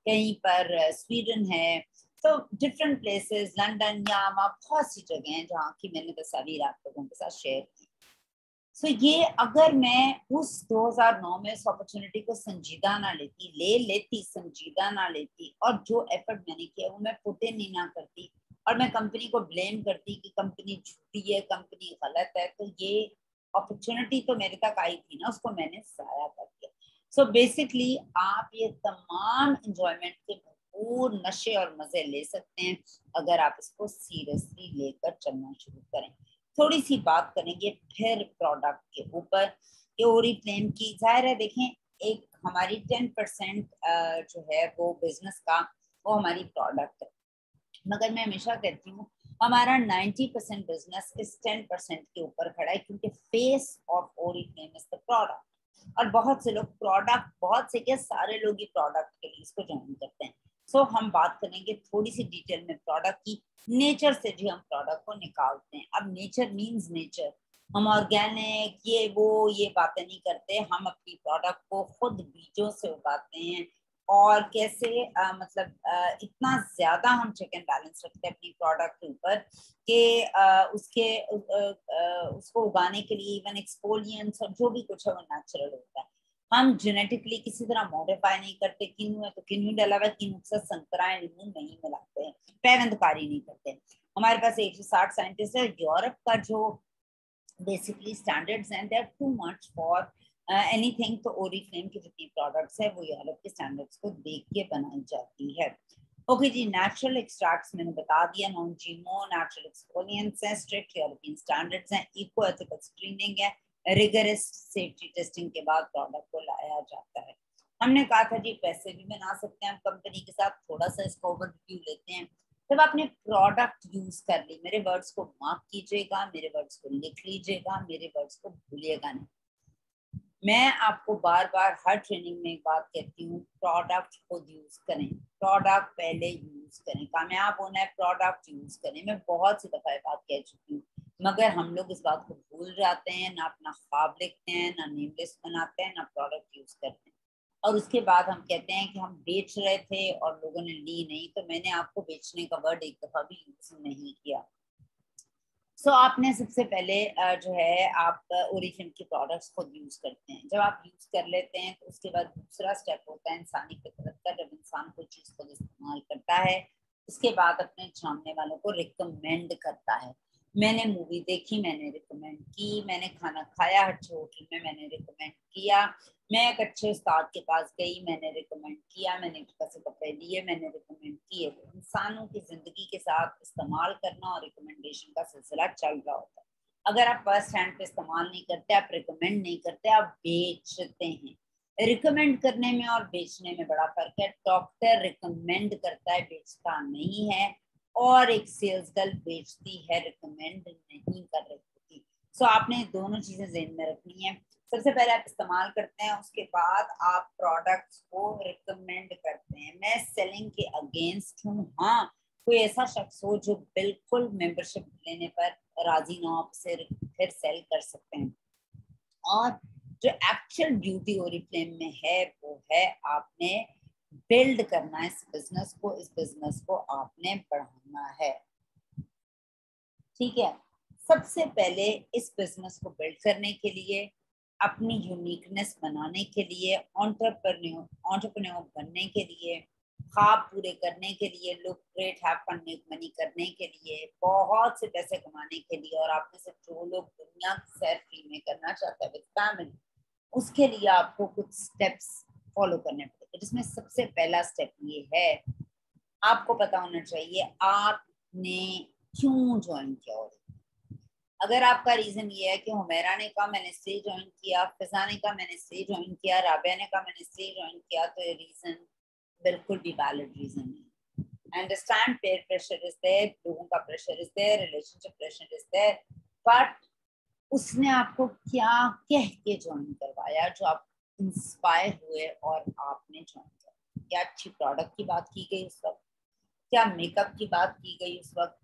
कहीं पर स्वीडन है। तो डिफरेंट प्लेसेस, लंदन, या बहुत सी जगह हैं जहाँ की मैंने तस्वीर आप लोगों के साथ शेयर की। सो ये अगर मैं उस 2009 में उस अपॉर्चुनिटी को संजीदा ना लेती, संजीदा ना लेती, और जो एफर्ट मैंने किया वो मैं पुट इन नहीं ना करती, और मैं कंपनी को ब्लेम करती कि कंपनी झूठी है, कंपनी गलत है, तो ये अपॉर्चुनिटी तो मेरे तक आई थी ना, उसको मैंने जाया कर दिया। सो बेसिकली आप ये तमाम इंजॉयमेंट के भरपूर नशे और मजे ले सकते हैं अगर आप इसको सीरियसली लेकर चलना शुरू करें। थोड़ी सी बात करेंगे फिर प्रोडक्ट के ऊपर कि ओरिफ्लेम की, जाहिर है देखें, एक हमारी 10% जो है वो बिजनेस का, वो हमारी प्रोडक्ट है। मगर मैं हमेशा कहती हूँ हमारा 90% बिजनेस इस 10% के ऊपर खड़ा है, क्योंकि face of Oriflame is the product. और बहुत से लोग प्रोडक्ट, बहुत से क्या, सारे लोग ही प्रोडक्ट के लिए इसको ज्वाइन करते हैं। सो हम बात करेंगे थोड़ी सी डिटेल में प्रोडक्ट की, नेचर से जो हम प्रोडक्ट को निकालते हैं। अब नेचर मीन्स नेचर, हम ऑर्गेनिक ये वो ये बातें नहीं करते, हम अपनी प्रोडक्ट को खुद बीजों से उगाते हैं। और कैसे मतलब इतना ज्यादा हम चेक एंड बैलेंस रखते हैं अपनी प्रोडक्ट के ऊपर कि उसको उगाने के लिए इवन एक्सफोलिएंट्स और जो भी कुछ है वो नेचुरल होता है। हम जेनेटिकली किसी तरह मॉडिफाई नहीं करते, किन्नू है तो किन्नू डाला हुआ, किन्नू के साथ संतरा है, नींबू नहीं मिलाते हैं, पैवंदकारी नहीं करते। हमारे पास 160 साइंटिस्ट है। यूरोप का जो बेसिकली स्टैंडर्ड्स हैं, they are too much for anything. तो ओरिफ्लेम की जितनी प्रोडक्ट्स है वो यूरोप के स्टैंडर्ड्स को देख के बनाई जाती है। ओके जी, नेचुरल एक्सट्रैक्ट्स मैंने बता दिया, नॉन जीएमओ, नेचुरल एक्सफोलिएंट्स हैं, स्ट्रिक्ट यूरोपियन स्टैंडर्ड्स हैं, इको एथिकल स्क्रीनिंग है, रिगरस सेफ्टी टेस्टिंग के बाद प्रोडक्ट को लाया जाता है। हमने कहा था जी पैसे भी बना सकते हैं हम कंपनी के साथ। थोड़ा सा इसको ओवरव्यू लेते हैं। जब आपने प्रोडक्ट यूज कर ली, मेरे वर्ड्स को मार्क कीजिएगा, मेरे वर्ड्स को लिख लीजिएगा, मेरे वर्ड्स को भूलिएगा नहीं। मैं आपको बार बार हर ट्रेनिंग में एक बात कहती हूँ, प्रोडक्ट खुद यूज करें, प्रोडक्ट पहले यूज करें। कामयाब होना है प्रोडक्ट यूज करें। मैं बहुत सी दफा बात कह चुकी हूँ, मगर हम लोग इस बात को भूल जाते हैं, ना अपना ख्वाब लिखते हैं, ना नेम लिस्ट बनाते हैं, ना प्रोडक्ट यूज करते हैं। और उसके बाद हम कहते हैं कि हम बेच रहे थे और लोगों ने ली नहीं। तो मैंने आपको बेचने का वर्ड एक दफा भी यूज नहीं किया। सो आपने सबसे पहले जो है आप ओरिजिन की प्रोडक्ट्स खुद यूज करते हैं। जब आप यूज कर लेते हैं तो उसके बाद दूसरा स्टेप होता है इंसानी फितरत का। जब इंसान कोई चीज खुद इस्तेमाल करता है, उसके बाद अपने जानने वालों को रिकमेंड करता है। मैंने मूवी देखी, मैंने रिकमेंड की, मैंने खाना खाया अच्छे होटल में, मैंने रिकमेंड किया, मैं एक अच्छे उस्ताद के पास गई, मैंने रिकमेंड किया, मैंने कैसे कपड़े लिए, मैंने रिकमेंड किए। तो इंसानों की जिंदगी के साथ इस्तेमाल करना और रिकमेंडेशन का सिलसिला चल रहा होता है। अगर आप फर्स्ट हैंड पे इस्तेमाल नहीं करते, आप रिकमेंड नहीं करते, आप बेचते हैं। रिकमेंड करने में और बेचने में बड़ा फर्क है। डॉक्टर रिकमेंड करता है, बेचता नहीं है। और एक सेल्स गर्ल बेचती है, रिकमेंड नहीं कर रही होती। सो आपने दोनों चीजें ज़हन में रखनी है। सबसे पहले आप इस्तेमाल करते हैं, उसके बाद आप प्रोडक्ट्स को रिकमेंड करते हैं। मैं सेलिंग के अगेंस्ट हूँ। हाँ, कोई ऐसा शख्स हो जो बिल्कुल मेंबरशिप लेने पर राजी ना हो, फिर सेल कर सकते हैं। और जो एक्चुअल ड्यूटी ओरिफ्लेम में है वो है आपने बिल्ड करना है इस बिजनेस को, इस बिजनेस को आपने बढ़ाना है। ठीक है, सबसे पहले इस बिजनेस को बिल्ड करने के लिए, अपनी यूनिकनेस बनाने के लिए, एंटरप्रेन्योर बनने के लिए ख्वाब पूरे करने के लिए, look great, have fun, make money करने के लिए, बहुत से पैसे कमाने के लिए, और आप में से जो लोग दुनिया की सैर फ्री में करना चाहते हैं विद फैमिली, उसके लिए आपको कुछ स्टेप्स फॉलो करने पड़ेंगे, जिसमें सबसे पहला स्टेप ये है, आपको पता होना चाहिए आपने क्यों ज्वाइन किया। और अगर आपका रीजन ये है कि हुमैरा ने कहा मैंने इसलिए ज्वाइन किया, फिजा ने कहा मैंने इसलिए ज्वाइन किया, राबिया ने कहा मैंने इसलिए ज्वाइन किया, तो ये रीजन बिल्कुल भी वैलिड रीजन नहीं। I understand peer pressure is there, लोगों का pressure is there, relationship pressure is there, but उसने आपको क्या कह के ज्वाइन करवाया जो आप इंस्पायर हुए और आपने ज्वाइन किया? क्या अच्छी प्रोडक्ट की बात की गई उस वक्त? क्या मेकअप की बात की गई उस वक्त?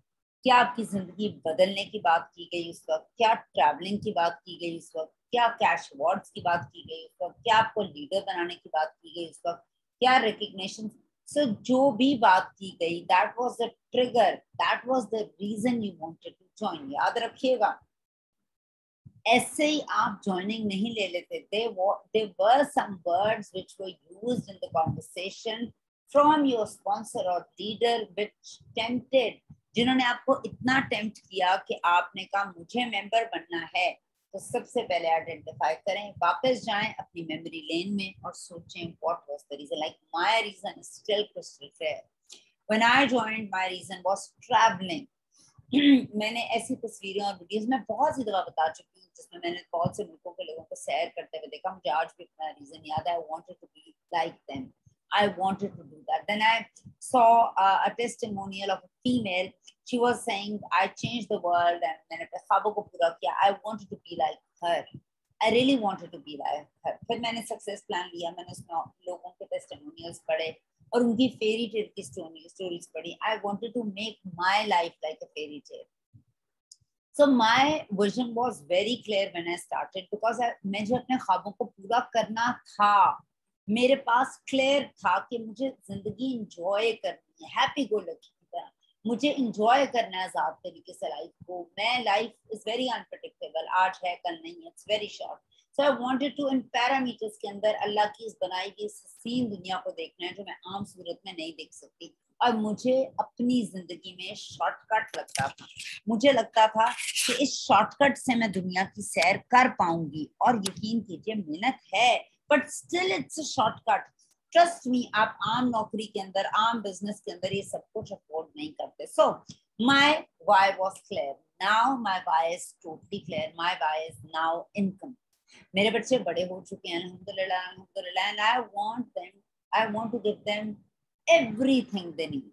क्या आपकी जिंदगी बदलने की बात की गई उस वक्त? क्या ट्रैवलिंग की बात की गई उस वक्त? क्या कैश अवार्ड्स की बात की गई उस वक्त? क्या आपको लीडर बनाने की बात की गई उस वक्त? क्या रिकग्निशन? सो जो भी बात की गई, that was the trigger, that was the reason you wanted to join. याद रखिएगा, ऐसे ही आप ज्वाइनिंग नहीं ले लेते। there were some words which were used in the conversation from your sponsor or leader which tempted, जिन्होंने आपको इतना टेम्प्ट किया कि आपने कहा मुझे मेंबर बनना है। तो सबसे पहले आइडेंटिफाई करें, वापस जाएं अपनी मेमोरी लेन में और सोचें what was the reason. Like my reason is still crystal clear, when I joined my reason was travelling. मैंने ऐसी तस्वीरें और वीडियोस में बहुत सी दफा बता चुकी हूँ जिसमें मैंने बहुत से मुल्कों के लोगों को सैर करते हुए देखा। मुझे आज भी अपना रीजन याद है, I wanted to be like them, I wanted to do that. Then I saw a testimonial of a female. She was saying, I changed the world and मैंने अपने ख्वाबों को पूरा किया. I wanted to be like her. I really wanted to be like her. फिर मैंने success plan लिया, मैंने उसमें लोगों के टेस्टिमोनियल्स पढ़े और उनकी फेरी टेल की स्टोरीज पढ़ी. I wanted to make my life like a fairy tale. So my vision was very clear when I started because मैं जो अपने ख्वाबों को पूरा करना था, मेरे पास क्लियर था कि मुझे जिंदगी इंजॉय करनी है, हैप्पी गो लकी की तरह मुझे इंजॉय करना है आजाद तरीके से लाइफ को। मैं लाइफ इज वेरी अनप्रडिक्टेबल, आज है कल नहीं है, it's very short. So I wanted to इन पैरामीटर्स के अंदर अल्लाह की इस बनाई हुई सीन दुनिया को देखना है जो मैं आम सूरत में नहीं देख सकती। और मुझे अपनी जिंदगी में शॉर्टकट लगता था, मुझे लगता था कि इस शॉर्टकट से मैं दुनिया की सैर कर पाऊंगी। और यकीन कीजिए मेहनत है, but still it's a shortcut. Trust me, आप आम नौकरी के अंदर, आम बिजनेस के अंदर ये सब कुछ अफोर्ड नहीं करते। So my why was clear, now my why is totally clear. My why is now income. मेरे बच्चे बड़े हो चुके हैं अल्हम्दुलिल्लाह, अल्हम्दुलिल्लाह, and I want to give them everything they need,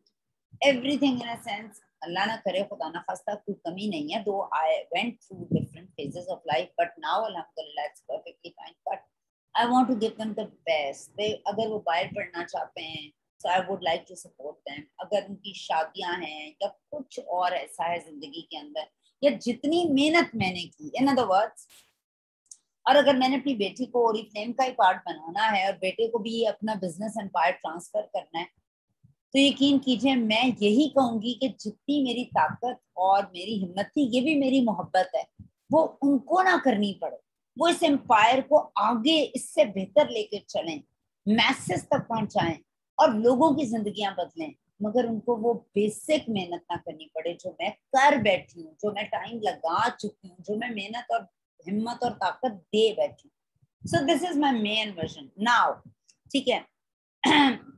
everything in a sense. अल्लाह ना करे, खुदा ना खास्ता, कोई कमी नहीं है। Though I went through different phases of life, but now अल्हम्दुलिल्लाह it's perfectly fine. But I want to give them the best. They अगर वो बाहर पढ़ना चाहते हैं, so I would like to support them. अगर उनकी शादियां हैं या कुछ और ऐसा है जिंदगी के अंदर, या जितनी मेहनत मैंने की, इन अदर वर्ड्स, और अगर मैंने अपनी बेटी को ओरिफ्लेम का ही पार्ट बनाना है और बेटे को भी अपना बिजनेस एम्पायर ट्रांसफर करना है, तो यकीन कीजिए मैं यही कहूंगी कि जितनी मेरी ताकत और मेरी हिम्मत थी, ये भी मेरी मोहब्बत है, वो उनको ना करनी पड़े। वो इस एम्पायर को आगे इससे बेहतर लेकर चलें, मैसेज तक पहुंचाएं और लोगों की जिंदगियां बदलें, मगर उनको वो बेसिक मेहनत ना करनी पड़े जो मैं कर बैठी हूँ, जो मैं टाइम लगा चुकी हूँ, जो मैं मेहनत और हिम्मत और ताकत दे बैठी हूँ। सो this is my main vision now, ठीक है।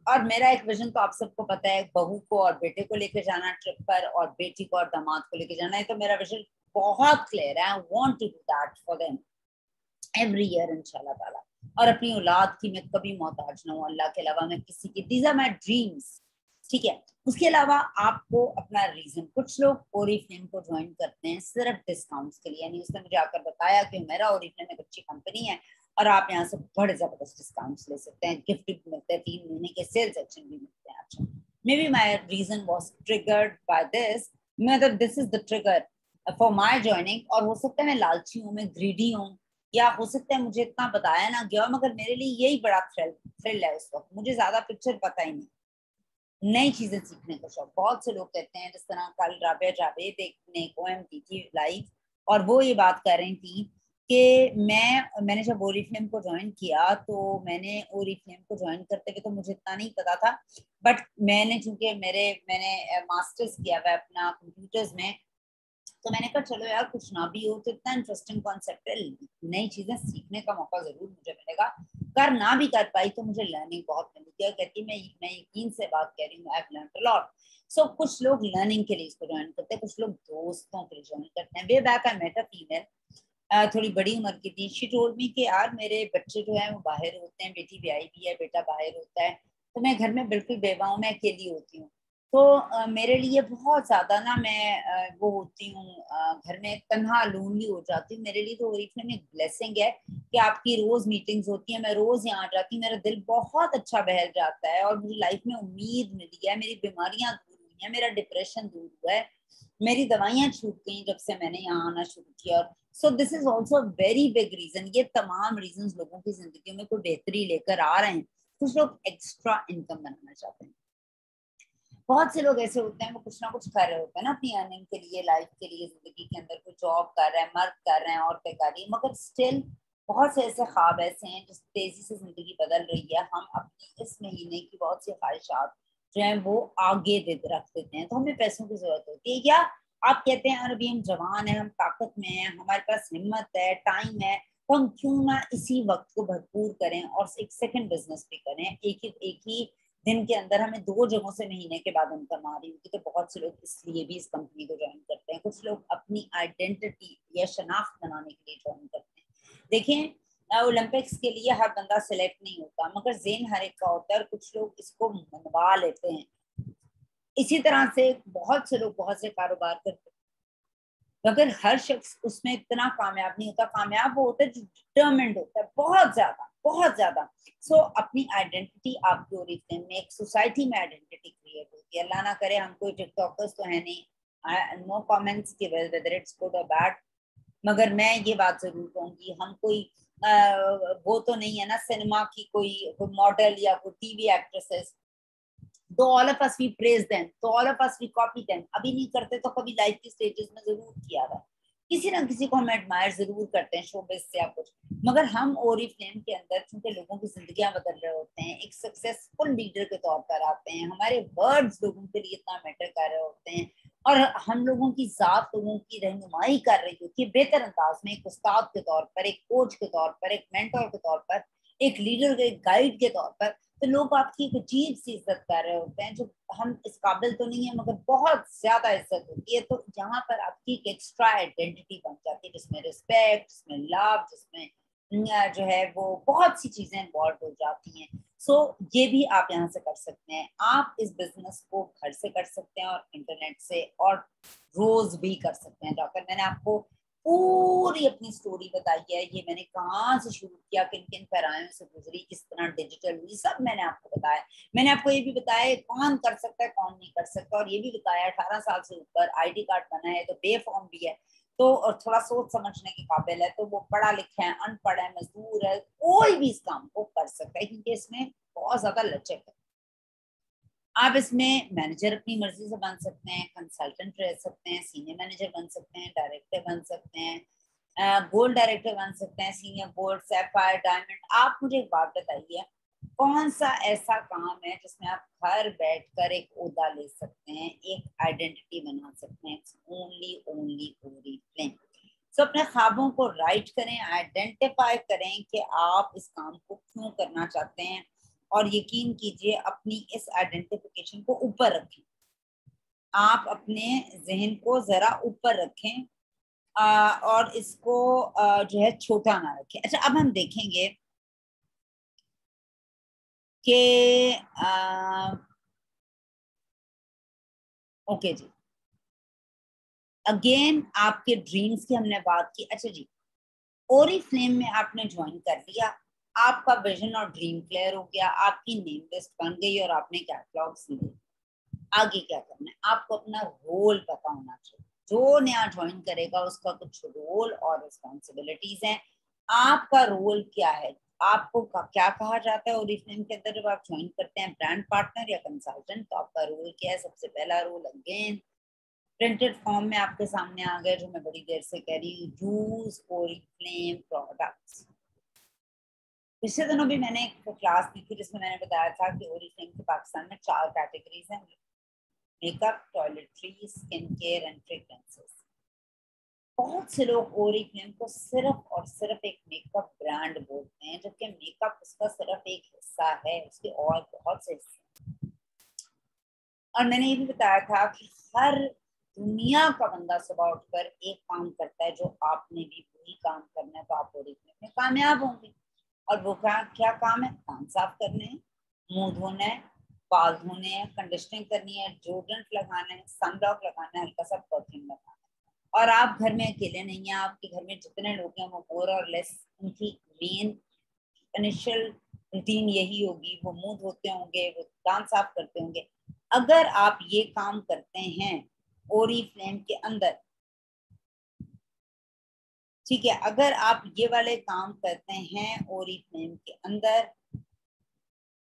और मेरा एक विजन तो आप सबको पता है, बहू को और बेटे को लेके जाना ट्रिप पर, और बेटी को और दामाद को लेके जाना है। तो मेरा विजन बहुत क्लियर है, I want to do that for them every year इंशाल्लाह ताला। और अपनी औलाद की मैं कभी मोहताज ना हूँ, अल्लाह के अलावा मैं किसी की। दीज आर माई ड्रीम्स, ठीक है। उसके अलावा आपको अपना रीजन, कुछ लोग ओरिफ्लेम को ज्वाइन करते हैं सिर्फ डिस्काउंट्स के लिए, यानी उसने मुझे आकर बताया कि मेरा ओरिफ्लेम एक अच्छी कंपनी है और आप यहाँ से बड़े जबरदस्त डिस्काउंट्स ले सकते हैं, गिफ्ट भी मिलते हैं, 3 महीने के सेल्स एक्शन भी मिलते हैं। अच्छा, maybe my reason was triggered by this, मतलब this is the trigger for my joining. और हो सकता है मैं लालची हूँ, मैं ग्रीडी हूँ, या हो सकता है मुझे इतना बताया ना गया, मगर मेरे लिए यही बड़ा थ्रिल है उस वक्त। मुझे ज्यादा पिक्चर पता ही नहीं, नई चीजें सीखने का शौक। बहुत से लोग कहते हैं, जिस तरह कल राबिया जावेद एक ने पोएम की थी लाइव, और वो ये बात कर रही थी कि मैंने जब ओरिफ्लेम को ज्वाइन किया तो मैंने ओरिफ्लेम को ज्वाइन करते हुए तो मुझे इतना नहीं पता था, बट मैंने चूंकि मैंने मास्टर्स किया हुआ है अपना कंप्यूटर्स में, तो मैंने कहा चलो यार कुछ ना भी हो तो इतना इंटरेस्टिंग कॉन्सेप्ट है, नई चीजें सीखने का मौका जरूर मुझे मिलेगा। कर ना भी कर पाई तो मुझे लर्निंग बहुत मिली थी, और कहती मैं यकीन से बात कह रही हूँ, I have learned a lot. So कुछ लोग लर्निंग के लिए इसको ज्वाइन करते हैं, कुछ लोग दोस्तों के लिए ज्वाइन करते हैं। Way back I met a female, थोड़ी बड़ी उम्र की थी। शी टोल्ड मी कि यार मेरे बच्चे जो है वो बाहर होते हैं, बेटी ब्याही भी है, बेटा बाहर होता है, तो मैं घर में बिल्कुल बेवा हूँ, मैं अकेली होती हूँ। तो मेरे लिए बहुत ज्यादा ना मैं वो होती हूँ, घर में तन्हा लोनली हो जाती हूँ। मेरे लिए तो ओरिजिनल एक ब्लेसिंग है कि आपकी रोज मीटिंग्स होती है, मैं रोज यहाँ आ जाती हूँ, मेरा दिल बहुत अच्छा बहल जाता है, और मुझे लाइफ में उम्मीद मिली है, मेरी बीमारियां दूर हुई हैं, मेरा डिप्रेशन दूर हुआ है, मेरी दवाइयां छूट गई जब से मैंने यहाँ आना शुरू किया। और so this is also very big reason. ये तमाम रीजन लोगों की जिंदगी में कोई बेहतरी लेकर आ रहे हैं। कुछ लोग एक्स्ट्रा इनकम बनाना चाहते हैं, बहुत से लोग ऐसे होते हैं वो कुछ ना कुछ कर रहे होते हैं ना अपनी अर्निंग के लिए, लाइफ के लिए, जिंदगी के अंदर कोई जॉब कर रहा है, मर्द कर रहे हैं, औरतें कर रही है, मगर स्टिल बहुत से ऐसे ख्वाब ऐसे हैं जिस तेजी से जिंदगी बदल रही है। हम अपनी इस महीने की बहुत सी ख्वाहिशात जो है वो आगे दे रख देते हैं, तो हमें पैसों की जरूरत होती है। या आप कहते हैं यार अभी हम जवान हैं, हम ताकत में हैं, हमारे पास हिम्मत है, टाइम है, तो हम क्यों ना इसी वक्त को भरपूर करें और एक सेकंड बिजनेस भी करें। एक ही दिन के अंदर हमें 2 जगहों से महीने के बाद इनकम आ रही होगी, तो बहुत से लोग इसलिए भी इस कंपनी को ज्वाइन करते हैं। कुछ लोग अपनी आइडेंटिटी या शनाख्त बनाने के लिए ज्वाइन करते हैं। देखें ओलंपिक्स के लिए हर बंदा सिलेक्ट नहीं होता, मगर जेन हर एक का होता है, और कुछ लोग इसको मनवा लेते हैं। इसी तरह से बहुत से लोग बहुत से कारोबार करते हैं, मगर हर शख्स उसमें इतना कामयाब नहीं होता। कामयाब वो होता है जो डिटर्मिन्ड होता है, बहुत ज्यादा बहुत ज्यादा। सो अपनी आइडेंटिटी आपकी ओरिजिन में, एक सोसाइटी में आइडेंटिटी क्रिएट होती है। अल्लाह ना करे, हम कोई टिकटॉकर्स तो है नहीं, नो कमेंट्स कि वेदर इट्स गुड और बैड, मगर मैं ये बात जरूर कहूंगी, हम कोई वो तो नहीं है ना सिनेमा की कोई मॉडल या कोई टीवी एक्ट्रेसेस, तो all of us we praise them, तो all of us we copy them. अभी नहीं करते तो कभी लाइफ की स्टेजेस में जरूर किया था, किसी ना किसी को हम एडमायर जरूर करते हैं शोबिस से या कुछ। मगर हम ओरिफ्लेम के अंदर चूंकि लोगों की जिंदगियां बदल रहे होते हैं, एक सक्सेसफुल लीडर के तौर पर आते हैं, हमारे वर्ड्स लोगों के लिए इतना मैटर कर रहे होते हैं, और हम लोगों की जात लोगों की रहनुमाई कर रही होती है बेहतर अंदाज में, एक उस्ताद के तौर पर, एक कोच के तौर पर, एक मेंटर के तौर पर, एक लीडर, एक गाइड के तौर पर। तो लोग आपकी एक अजीब सी इज्जत कर रहे होते हैं, जो हम इस काबिल तो नहीं है मगर बहुत ज्यादा इज्जत होती है। तो यहाँ पर आपकी एक एक्स्ट्रा आइडेंटिटी बन जाती है, जिसमें रिस्पेक्ट, जिसमें लव, जिसमें जो है वो बहुत सी चीजें इन्वॉल्व हो जाती हैं। सो ये भी आप यहाँ से कर सकते हैं। आप इस बिजनेस को घर से कर सकते हैं और इंटरनेट से, और रोज भी कर सकते हैं जाकर। मैंने आपको पूरी अपनी स्टोरी बताई है, ये मैंने कहाँ से शुरू किया, किन किन पैरायों से गुजरी, किस तरह डिजिटल हुई, सब मैंने आपको बताया। मैंने आपको ये भी बताया कौन कर सकता है कौन नहीं कर सकता, और ये भी बताया 18 साल से ऊपर आईडी कार्ड बना है तो बेफॉर्म भी है, तो और थोड़ा सोच समझने के काबिल है, तो वो पढ़ा लिखा है, अनपढ़ है, मजदूर है, कोई भी इस काम को कर सकता है, क्योंकि इसमें बहुत ज्यादा लचक है। आप इसमें मैनेजर अपनी मर्जी से बन सकते हैं, कंसल्टेंट रह सकते हैं, सीनियर मैनेजर बन सकते हैं, डायरेक्टर बन सकते हैं, गोल्ड डायरेक्टर बन सकते हैं, सीनियर गोल्ड, सैफायर, डायमंड। आप मुझे एक बात बताइए, कौन सा ऐसा काम है जिसमें आप घर बैठकर एक ओहदा ले सकते हैं, एक आइडेंटिटी बना सकते हैं? Only only Oriflame. सो अपने ख्वाबों को राइट करें, आइडेंटिफाई करें कि आप इस काम को क्यों करना चाहते हैं, और यकीन कीजिए अपनी इस आइडेंटिफिकेशन को ऊपर रखें। आप अपने जहन को जरा ऊपर रखें, और इसको जो है छोटा ना रखें। अच्छा, अब हम देखेंगे कि ओके जी, अगेन आपके ड्रीम्स की हमने बात की। अच्छा जी, ओरिफ्लेम में आपने ज्वाइन कर लिया, आपका विजन और ड्रीम क्लियर हो गया, आपकी नेम लिस्ट बन गई और आपने कैटलॉग्स लिए। आगे क्या करना है? आपको अपना रोल पता होना चाहिए। जो नया ज्वाइन करेगा उसका कुछ रोल और रिस्पॉन्सिबिलिटीज हैं। आपका रोल क्या है? आपको क्या कहा जाता है ओरिफ्लेम के अंदर जब आप ज्वाइन करते हैं? ब्रांड पार्टनर या कंसल्टेंट। तो आपका रोल क्या है? सबसे पहला रोल अगेन प्रिंटेड फॉर्म में आपके सामने आ गए, जो मैं बड़ी देर से कह रही हूँ, यूज ओरिफ्लेम प्रोडक्ट्स। पिछले दिनों भी मैंने एक क्लास दी थी जिसमें मैंने बताया था कि ओरिफ्लेम की पाकिस्तान में 4 कैटेगरीज हैं: makeup, toiletry, skin care and fragrances. बहुत से लोग ओरिफ्लेम को सिर्फ और सिर्फ एक मेकअप ब्रांड बोलते हैं, जबकि मेकअप उसका सिर्फ एक हिस्सा है, उसके और बहुत से हिस्से। और मैंने ये भी बताया था कि हर दुनिया का बंदा सुबह उठकर एक काम करता है, जो आपने भी वही काम करना है, तो आप ओरिफ्लेम में कामयाब होंगे। और वो क्या क्या काम है? कान साफ करने हैं, मुंह धोना है, बाल धोने हैं, कंडीशनिंग करनी है, डिओड्रेंट लगाना है, सनब्लॉक लगाना है, हल्का सा परफ्यूम लगाना है। और आप घर में अकेले नहीं हैं, आपके घर में जितने लोग हैं वो मोर और लेस उनकी मेन इनिशियल रूटीन यही होगी। वो मुंह धोते होंगे, वो दांत साफ करते होंगे। अगर आप ये काम करते हैं ओरिफ्लेम के अंदर, ठीक है, अगर आप ये वाले काम करते हैं ओरिफ्लेम के अंदर,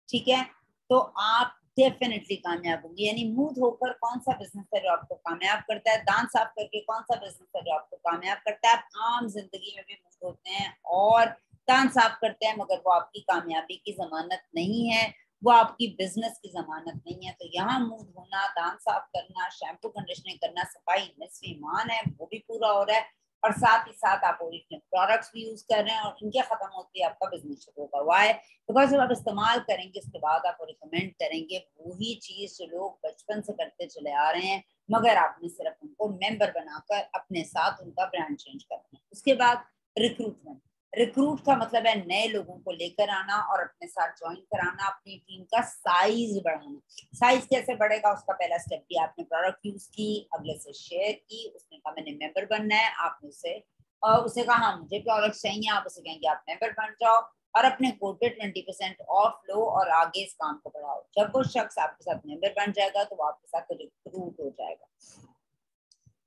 ठीक है, तो आप डेफिनेटली कामयाब होंगे। यानी मुंह धोकर कौन सा बिजनेस है जो आपको कामयाब करता है? दांत साफ करके कौन सा बिजनेस है जो आपको कामयाब करता है? आप आम जिंदगी में भी मुंह धोते हैं और दांत साफ करते हैं, मगर वो आपकी कामयाबी की जमानत नहीं है, वो आपकी बिजनेस की जमानत नहीं है। तो यहाँ मुंह धोना, दांत साफ करना, शैम्पू कंडीशनिंग करना, सफाई निस्फ ईमान है, वो भी पूरा हो रहा है। और साथ ही साथ आप ओरिजिनल प्रोडक्ट्स भी यूज कर रहे हैं और इनके खत्म होते ही आपका बिजनेस शुरू होगा। वाई? बिकॉज जब आप इस्तेमाल करेंगे उसके बाद आप रिकमेंड करेंगे वही चीज जो लोग बचपन से करते चले आ रहे हैं, मगर आपने सिर्फ उनको मेंबर बनाकर अपने साथ उनका ब्रांड चेंज करना है। उसके बाद रिक्रूटमेंट। रिक्रूट का मतलब है नए लोगों को लेकर आना और अपने साथ ज्वाइन कराना, अपनी टीम का साइज बढ़ाना। साइज कैसे बढ़ेगा? उसका पहला स्टेप भी आपने प्रोडक्ट यूज की, अगले से शेयर की, उसने कहा मैंने मेंबर बनना है, आपने उसे कहा हाँ मुझे प्रोडक्ट चाहिए, आप उसे कहेंगे आप मेंबर बन जाओ और अपने कोड पे 20% ऑफ लो और आगे इस काम को बढ़ाओ। जब वो शख्स आपके साथ मेंबर बन जाएगा तो वो आपके साथ रिक्रूट हो जाएगा।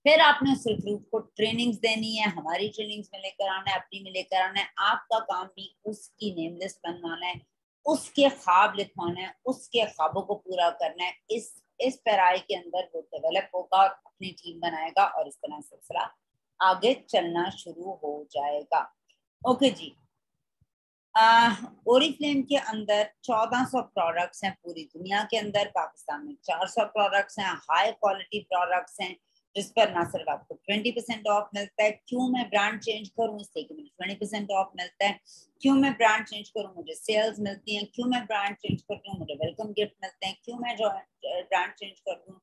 फिर आपने उस रिक्रूट को ट्रेनिंग्स देनी है, हमारी ट्रेनिंग्स में लेकर आना है, अपनी में लेकर आना है। आपका काम भी उसकी नेम लिस्ट बनवाना है, उसके ख्वाब लिखवाना है, उसके ख्वाबों को पूरा करना है। इस पैराई के अंदर वो डेवलप होगा और अपनी टीम बनाएगा और इस तरह सिलसिला आगे चलना शुरू हो जाएगा। ओके जी। ओरिफ्लेम के अंदर 1400 प्रोडक्ट्स हैं पूरी दुनिया के अंदर, पाकिस्तान में 400 प्रोडक्ट्स हैं, हाई क्वालिटी प्रोडक्ट्स हैं, जिस पर ना सिर्फ आपको 20% ऑफ मिलता है। क्यों मैं ब्रांड चेंज करूं? इसलिए कि मुझे 20% ऑफ मिलता है। क्यों मैं ब्रांड चेंज करूं? मुझे सेल्स मिलती हैं। क्यों मैं ब्रांड चेंज करती हूँ? मुझे वेलकम गिफ्ट मिलते हैं। क्यों मैं जो ब्रांड चेंज कर दूं?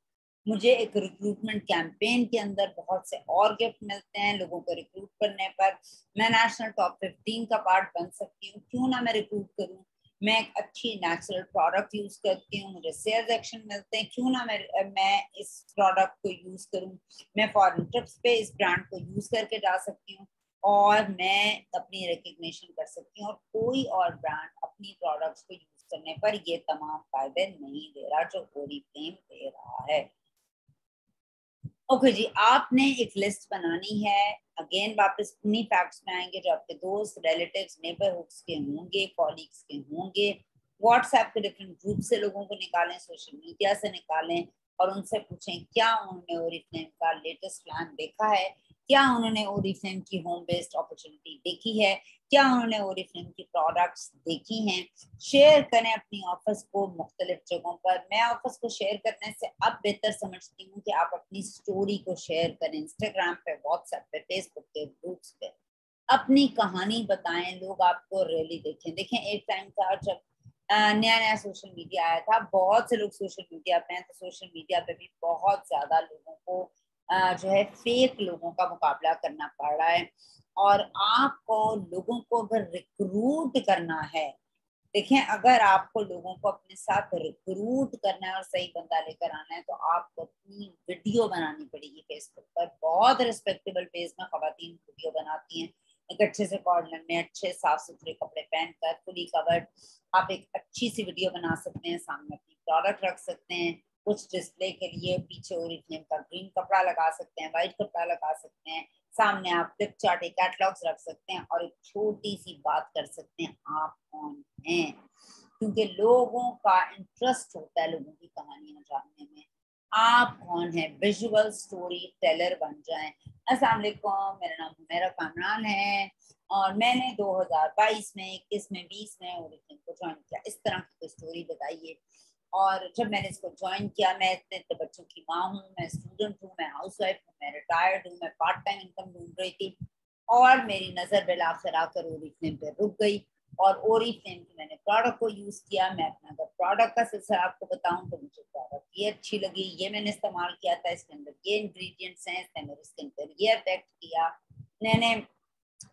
मुझे एक रिक्रूटमेंट कैंपेन के अंदर बहुत से और गिफ्ट मिलते हैं लोगों को रिक्रूट करने पर। मैं नेशनल टॉप 15 का पार्ट बन सकती हूँ। क्यों ना मैं रिक्रूट करूँ? मैं एक अच्छी नेचुरल प्रोडक्ट यूज करती हूँ, मुझे सेल्स एक्शन मिलते हैं। क्यों ना मैं इस प्रोडक्ट को यूज करूँ? मैं फॉरेन ट्रिप्स पे इस ब्रांड को यूज करके जा सकती हूँ और मैं अपनी रिकग्निशन कर सकती हूँ। और कोई और ब्रांड अपनी प्रोडक्ट्स को यूज करने पर ये तमाम फायदे नहीं दे रहा जो ओरिफ्लेम दे रहा है। ओके जी, आपने एक लिस्ट बनानी है। अगेन वापस उन्हीं फैक्ट्स में आएंगे जो आपके दोस्त, रिलेटिव्स, नेबरहुड्स के होंगे, कॉलीग्स के होंगे। व्हाट्सएप के डिफरेंट ग्रुप से लोगों को निकालें, सोशल मीडिया से निकालें और उनसे पूछें क्या उन्होंने ओरिफ्लेम का लेटेस्ट प्लान देखा है, क्या उन्होंने ओरिफ्लेम की होम बेस्ड अपॉर्चुनिटी देखी है, क्या उन्होंने ओरिफ्लेम की प्रोडक्ट्स देखी हैं। शेयर करें अपनी ऑफर्स को मुख्तलिफ जगहों पर। मैं ऑफर्स को शेयर करने से अब बेहतर समझती हूँ कि आप अपनी स्टोरी को शेयर करें, इंस्टाग्राम पे, व्हाट्सएप पे, फेसबुक पे, ग्रुप्स पे। अपनी कहानी बताएं, लोग आपको रियली देखें। देखें, एक टाइम था जब नया नया सोशल मीडिया आया था, बहुत से लोग सोशल मीडिया पे हैं, तो सोशल मीडिया पे भी बहुत ज्यादा लोगों को जो है फेक लोगों का मुकाबला करना पड़ रहा है। और आपको लोगों को अगर रिक्रूट करना है, देखें, अगर आपको लोगों को अपने साथ रिक्रूट करना है और सही बंदा लेकर आना है तो आपको अपनी वीडियो बनानी पड़ेगी। फेसबुक पर बहुत रिस्पेक्टेबल पेज में खवातीन वीडियो बनाती हैं, एक अच्छे से कॉर्नर में अच्छे साफ सुथरे कपड़े पहनकर फुली कवर्ड आप एक अच्छी सी वीडियो बना सकते हैं। सामने अपनी प्रोडक्ट रख सकते हैं, कुछ डिस्प्ले के लिए पीछे ओरिफ्लेम का ग्रीन कपड़ा लगा सकते हैं, व्हाइट कपड़ा लगा सकते हैं, सामने आप फ्लिप चार्ट कैटलॉग्स रख सकते हैं और एक छोटी सी बात कर सकते हैं, आप कौन हैं। क्योंकि लोगों का इंटरेस्ट होता है लोगों की कहानियां जानने में। आप कौन है, विजुअल स्टोरी टेलर बन जाएं। अस्सलाम वालेकुम, मेरा नाम मेरा कामरान है और मैंने 2022 में 21 में 20 में ओरिफ्लेम को ज्वाइन किया। इस तरह की कोई स्टोरी बताइए। और जब मैंने इसको ज्वाइन किया, मैं इतने इतने बच्चों की माँ हूँ, मैं स्टूडेंट हूँ, मैं हाउसवाइफ हूँ, मैं रिटायर्ड हूँ, मैं पार्ट टाइम इनकम ढूंढ रही थी और मेरी नजर बिलाखिर आकर ओरिफ्लेम पे रुक गई और ओरिफ्लेम की मैंने प्रोडक्ट को यूज किया। मैं अपना अगर प्रोडक्ट का सिलसिला आपको बताऊं तो मुझे प्रोडक्ट ये अच्छी लगी, ये मैंने इस्तेमाल किया था, इसके अंदर ये इंग्रेडिएंट्स हैं, इसने मेरे स्किन पर ये अफेक्ट किया। मैंने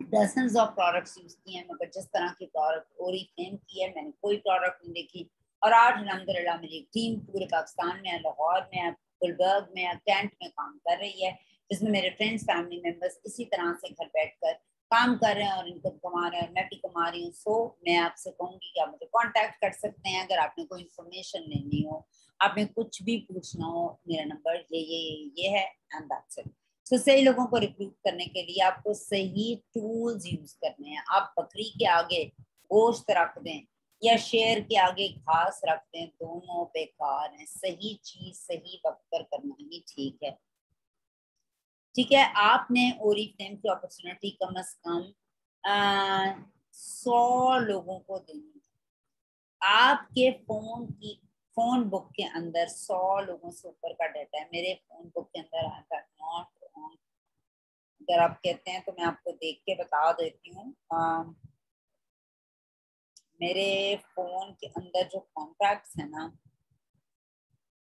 डजन्स ऑफ प्रोडक्ट्स यूज किए हैं, मगर जिस तरह की प्रोडक्ट ओरिफ्लेम की है मैंने कोई प्रोडक्ट नहीं देखी। और आज अल्हम्दुलिल्लाह मेरी टीम पूरे पाकिस्तान में, लाहौर में, गुलबर्ग में, कैंट में काम कर रही है, जिसमें मेरे फ्रेंड्स फैमिली मेंबर्स इसी तरह से घर बैठकर काम कर रहे हैं और इनकम कमा रहे हैं और मैं भी कमा रही हूँ। सो मैं आपसे कहूंगी कि आप मुझे कांटेक्ट कर सकते हैं अगर आपने कोई इन्फॉर्मेशन लेनी हो, आपने कुछ भी पूछना हो। मेरा नंबर ये है एंड दैट्स इट। तो सही लोगों को रिक्रूट करने के लिए आपको सही टूल्स यूज करने हैं। आप बकरी के आगे गोश्त रख दें या शेर के आगे घास रख दें, दोनों बेकार हैं। सही चीज सही वक्त पर करना ही ठीक है। ठीक है, आपने ओरिफ्लेम की अपॉर्चुनिटी कम से कम 100 लोगों को देनी है। आपके फोन बुक के अंदर 100 लोगों से ऊपर का डाटा है। मेरे फोन बुक के अंदर आता है नॉट, अगर आप कहते हैं तो मैं आपको देख के बता देती हूँ। मेरे फोन के अंदर जो कॉन्टैक्ट्स है ना,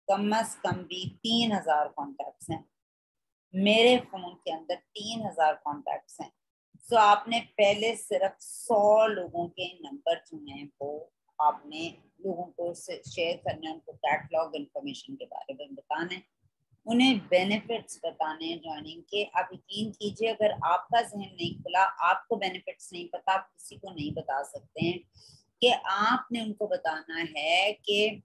कम से कम भी 3000 कॉन्टैक्ट्स हैं। मेरे फोन के अंदर 3000 कॉन्टैक्ट्स हैं। सो आपने पहले सिर्फ 100 लोगों के नंबर जो हैं वो आपने लोगों को शेयर करना है, उनको कैटलॉग इन्फॉर्मेशन के बारे में बताना है, उन्हें बेनिफिट्स बताने हैं ज्वाइनिंग के। आप यकीन कीजिए, अगर आपका जहन नहीं खुला, आपको बेनिफिट्स नहीं पता, आप किसी को नहीं बता सकते हैं कि आपने उनको बताना है कि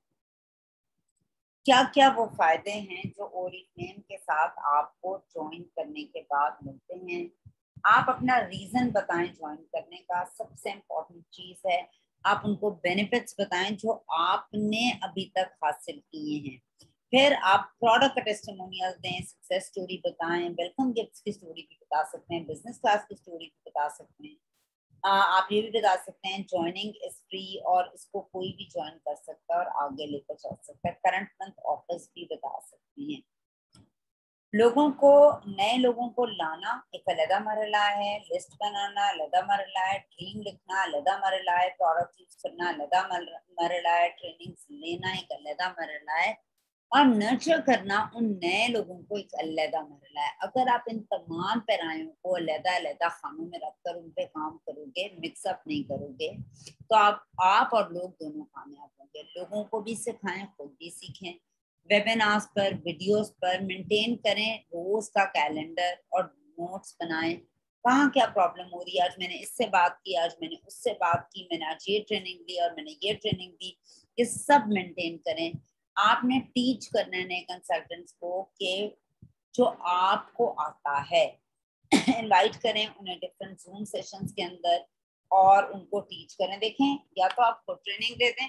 क्या क्या वो फायदे हैं जो ओरिफ्लेम के साथ आपको ज्वाइन करने के बाद मिलते हैं। आप अपना रीजन बताएं ज्वाइन करने का, सबसे इम्पोर्टेंट चीज है। आप उनको बेनिफिट्स बताएं जो आपने अभी तक हासिल किए हैं। फिर आप प्रोडक्ट का टेस्टिमोनियल दें, सक्सेस स्टोरी बताएं, वेलकम गिफ्ट्स की स्टोरी भी बता सकते हैं, बिजनेस क्लास की स्टोरी भी बता सकते हैं। आप ये भी बता सकते हैं ज्वाइनिंग इज फ्री और इसको कोई भी ज्वाइन कर सकता है और आगे लेकर चल सकता है। करंट मंथ ऑफर्स भी बता सकते हैं। लोगों को, नए लोगों को लाना एक अलग मरला है, लिस्ट बनाना अलग मरला है, ड्रीम लिखना अलग मरला है, प्रोडक्ट यूज करना अलग मरला है, ट्रेनिंग लेना एक अलग मरला है और नर्चर करना उन नए लोगों को एक अलग मरला है। अगर आप इन तमाम पैरायों को अलग अलग खानों में रखकर उन पे काम करोगे, मिक्सअप नहीं करोगे, तो आप और लोग दोनों कामयाब होंगे। लोगों को भी सिखाएं, खुद भी सीखें। वेबिनार्स पर, वीडियोस पर मेंटेन करें रोज का कैलेंडर और नोट्स बनाएं। कहाँ क्या प्रॉब्लम हो रही है, आज मैंने इससे बात की, आज मैंने उससे बात की, मैंने आज ये ट्रेनिंग ली और मैंने ये ट्रेनिंग दी, ये सब मेंटेन करें। आपने टीच करना है नए कंसल्टेंट्स को कि जो आपको आता है इनवाइट करें उन्हें डिफरेंट जूम सेशंस के अंदर और उनको टीच करें। देखें, या तो आप खुद ट्रेनिंग दे दें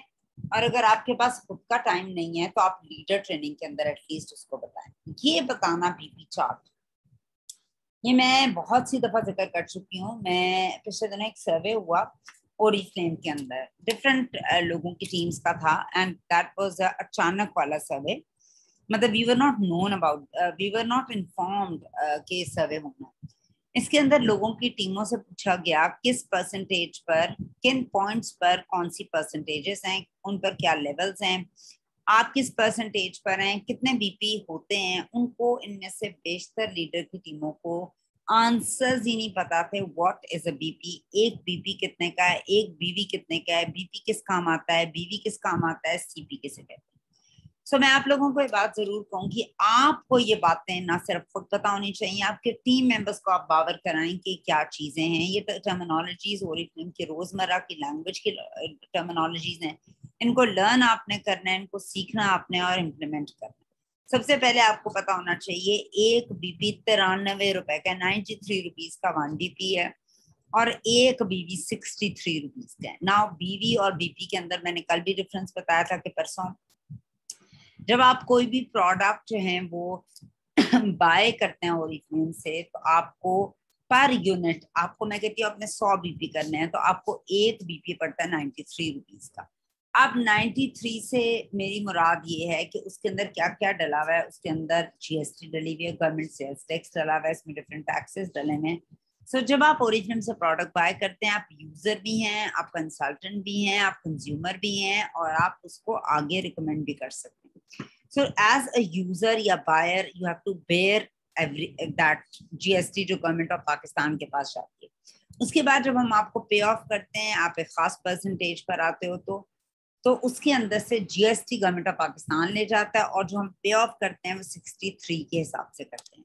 और अगर आपके पास खुद का टाइम नहीं है तो आप लीडर ट्रेनिंग के अंदर एटलीस्ट उसको बताएं। ये बताना बीपी चार्ट, ये मैं बहुत सी दफा जिक्र कर चुकी हूँ। मैं पिछले दिनों एक सर्वे हुआ ओरिफ्लेम के अंदर, डिफरेंट लोगों की टीम्स का था एंड दैट वाज अचानक वाला सर्वे। मतलब we were not known about, we were not informed के सर्वे होना। इसके अंदर लोगों की टीमों से पूछा गया किस परसेंटेज पर, किन पॉइंट्स पर कौन सी परसेंटेजेस हैं, उन पर क्या लेवल्स हैं, आप किस परसेंटेज पर हैं, कितने बीपी होते हैं। उनको इनमें से बेशतर लीडर की टीमों को आंसर्स ही नहीं पता थे। व्हाट इज अ बीपी, एक बीपी कितने का है, एक बीवी कितने का है, बीपी किस काम आता है, बीवी किस काम आता है, सीपी किसे कहते हैं। सो मैं आप लोगों को ये बात जरूर कहूंगी, आपको ये बातें ना सिर्फ खुद पता होनी चाहिए, आपके टीम मेंबर्स को आप बावर कराएं कि क्या चीजें हैं। ये टर्मिनोलॉजीज ओरिफ्लेम की रोजमर्रा की लैंग्वेज की टर्मिनोलॉजीज हैं, इनको लर्न आपने करना है, इनको सीखना आपने और इम्प्लीमेंट करना है। सबसे पहले आपको पता होना चाहिए एक बीपी 93 रुपए का, 93 रुपीज का 1 बीपी है और एक बीवी 63 रुपीज का है। नाउ बीवी और बीपी के अंदर मैंने कल भी डिफरेंस बताया था कि परसों जब आप कोई भी प्रोडक्ट जो है वो बाय करते हैं ओरिफ्लेम से, तो आपको पर यूनिट, आपको मैं कहती हूँ अपने 100 बीपी करने हैं, तो आपको एक बीपी पड़ता है 93 रुपीज का। अब 93 से मेरी मुराद ये है कि उसके अंदर क्या क्या डला हुआ है। उसके अंदर जीएसटी डली हुई है, गवर्नमेंट सेल्स टैक्स डला हुआ है, इसमें डिफरेंट टैक्सेस डले हुए हैं। सो जब आप ओरिजिनम से प्रोडक्ट बाय करते हैं, आप यूजर भी हैं, आप कंसल्टेंट भी हैं, आप कंज्यूमर भी हैं, और आप उसको आगे रिकमेंड भी कर सकते हैं। सो एज अ यूजर या buyer you have to bear every that GST जो गवर्नमेंट ऑफ पाकिस्तान के पास जाती है। उसके बाद जब हम आपको पे ऑफ करते हैं, आप एक खास परसेंटेज पर आते हो, तो उसके अंदर से जीएसटी गवर्नमेंट ऑफ पाकिस्तान ले जाता है, और जो हम पे ऑफ करते हैं वो 63 के हिसाब से करते हैं।